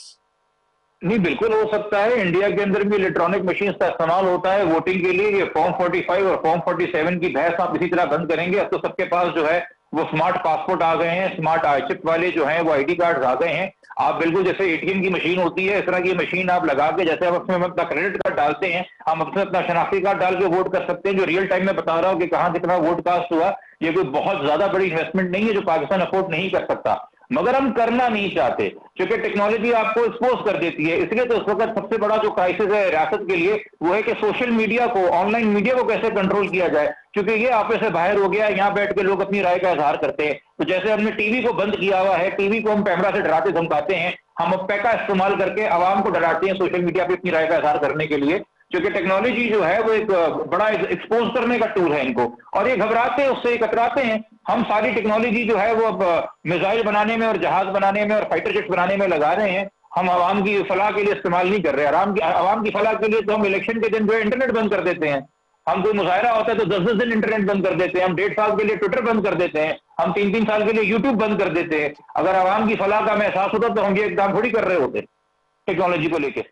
نہیں, بالکل ہو سکتا ہے. انڈیا کے اندر بھی الیکٹرانک مشینز کا استعمال ہوتا ہے ووٹنگ کے لیے. یہ فارم 45 اور فارم 47 کی بحث آپ اسی طرح بند کریں گے. اب تو سب کے پاس جو ہے وہ اسمارٹ پاسپورٹ آ گئے ہیں, اسمارٹ آئی چپ والے جو ہیں وہ آئی ڈی کارڈ آ گئے ہیں. آپ بالکل جیسے اے ٹی ایم کی مشین ہوتی ہے, اس طرح کی مشین آپ لگا کے, جیسے آپ اپنے اپنا کریڈٹ کارڈ ڈالتے ہیں, ہم اپنے اپنا شناختی کارڈ ڈال کے ووٹ کر سکتے ہیں, جو ریئل ٹائم میں بتا رہا ہوں کہ کہاں کتنا ووٹ کاسٹ ہوا. یہ کوئی بہت زیادہ بڑی انویسٹمنٹ نہیں ہے جو پاکستان افورڈ نہیں کر سکتا, مگر ہم کرنا نہیں چاہتے کیونکہ ٹیکنالوجی آپ کو ایکسپوز کر دیتی ہے. اس لیے تو اس وقت سب سے بڑا جو کرائسس ہے ریاست کے لیے وہ ہے کہ سوشل میڈیا کو, آن لائن میڈیا کو کیسے کنٹرول کیا جائے, کیونکہ یہ آپے سے باہر ہو گیا. یہاں بیٹھ کے لوگ اپنی رائے کا اظہار کرتے ہیں. تو جیسے ہم نے ٹی وی کو بند کیا ہوا ہے, ٹی وی کو ہم کیمرہ سے ڈراتے دھمکاتے ہیں, ہم اب پیکا استعمال کر کے عوام کو ڈراتے ہیں سوشل میڈیا پہ اپنی رائے کا اظہار کرنے کے لیے, کیونکہ ٹیکنالوجی جو ہے وہ ایک بڑا ایکسپوز کرنے کا ٹول ہے ان کو, اور یہ گھبراتے ہیں, اس سے کتراتے ہیں. ہم ساری ٹیکنالوجی جو ہے وہ اب میزائل بنانے میں اور جہاز بنانے میں اور فائٹر جیٹ بنانے میں لگا رہے ہیں. ہم عوام کی فلاح کے لیے استعمال نہیں کر رہے. عوام کی فلاح کے لیے تو ہم الیکشن کے دن جو ہے انٹرنیٹ بند کر دیتے ہیں. ہم کوئی مظاہرہ ہوتا ہے تو 10 دن انٹرنیٹ بند کر دیتے ہیں. ہم 1.5 سال کے لیے ٹویٹر بند کر دیتے ہیں. ہم 3 سال کے لیے یوٹیوب بند کر دیتے ہیں. اگر عوام کی فلاح کا ہمیں احساس ہوتا تو ہم یہ اقدام تھوڑی کر رہے ہوتے ٹیکنالوجی کو لے کے.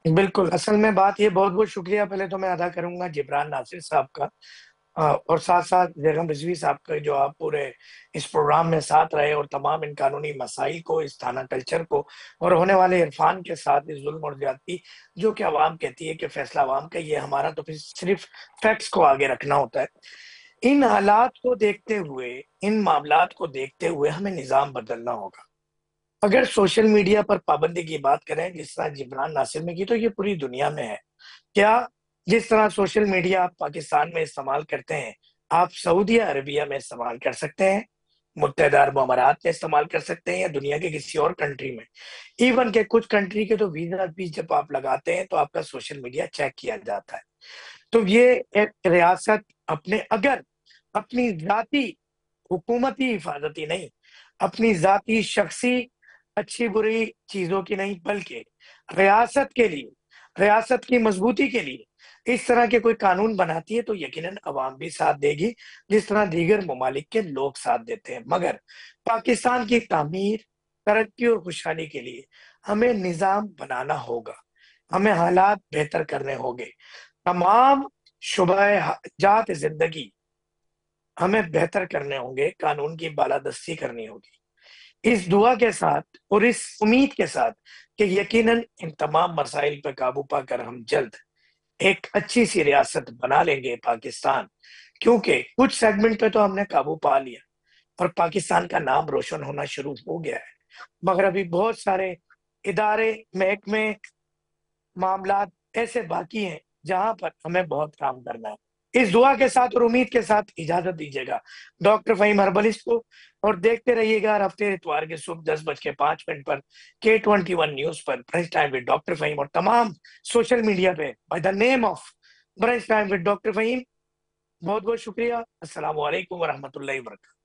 بالکل, اصل میں بات یہ, بہت بہت شکریہ پہلے تو میں ادا کروں گا جبران ناصر صاحب کا, اور ساتھ ساتھ بیگم رضوی صاحب کا, جو آپ پورے اس پروگرام میں ساتھ رہے اور تمام ان قانونی مسائل کو, اس تھانہ کلچر کو اور ہونے والے عرفان کے ساتھ اس ظلم اور زیادتی جو کہ عوام کہتی ہے کہ فیصلہ عوام کا, یہ ہمارا تو پھر صرف فیکٹس کو آگے رکھنا ہوتا ہے. ان حالات کو دیکھتے ہوئے, ان معاملات کو دیکھتے ہوئے ہمیں نظام بدلنا ہوگا. اگر سوشل میڈیا پر پابندی کی بات کریں جس طرح جبران ناصر نے کی, تو یہ پوری دنیا میں ہے. کیا جس طرح سوشل میڈیا آپ پاکستان میں استعمال کرتے ہیں, آپ سعودیہ عربیہ میں استعمال کر سکتے ہیں, متحدہ عرب امارات میں استعمال کر سکتے ہیں, یا دنیا کے کسی اور کنٹری میں. ایون کہ کچھ کنٹری کے تو ویزا بھی جب آپ لگاتے ہیں تو آپ کا سوشل میڈیا چیک کیا جاتا ہے. تو یہ ایک ریاست اگر اپنی ذاتی حکومتی حفاظتی نہیں, اپنی ذاتی شخصی اچھی بری چیزوں کی نہیں, بلکہ ریاست کے لیے, ریاست کی مضبوطی کے لیے اس طرح کے کوئی قانون بناتی ہے تو یقیناً عوام بھی ساتھ دے گی, جس طرح دیگر ممالک کے لوگ ساتھ دیتے ہیں. مگر پاکستان کی تعمیر, ترقی اور خوشحالی کے لیے ہمیں نظام بنانا ہوگا, ہمیں حالات بہتر کرنے ہوں گے, تمام شعبہ جات زندگی ہمیں بہتر کرنے ہوں گے, قانون کی بالادستی کرنی ہوگی. اس دعا کے ساتھ اور اس امید کے ساتھ کہ یقیناً ان تمام مسائل پر قابو پا کر ہم جلد ایک اچھی سی ریاست بنا لیں گے پاکستان, کیونکہ کچھ سیگمنٹ پہ تو ہم نے قابو پا لیا اور پاکستان کا نام روشن ہونا شروع ہو گیا ہے, مگر ابھی بہت سارے ادارے, محکمے, معاملات ایسے باقی ہیں جہاں پر ہمیں بہت کام کرنا ہے. اس دعا کے ساتھ اور امید کے ساتھ اجازت دیجیے گا ڈاکٹر فہیم ہربلسٹ کو, اور دیکھتے رہیے گا ہر ہفتے اتوار کے صبح 10:05 پر K21 نیوز پر brunch time with doctor Fahim, اور تمام سوشل میڈیا پہ by the name of brunch time with doctor Fahim. بہت بہت شکریہ. السلام علیکم ورحمۃ اللہ وبرکاتہ.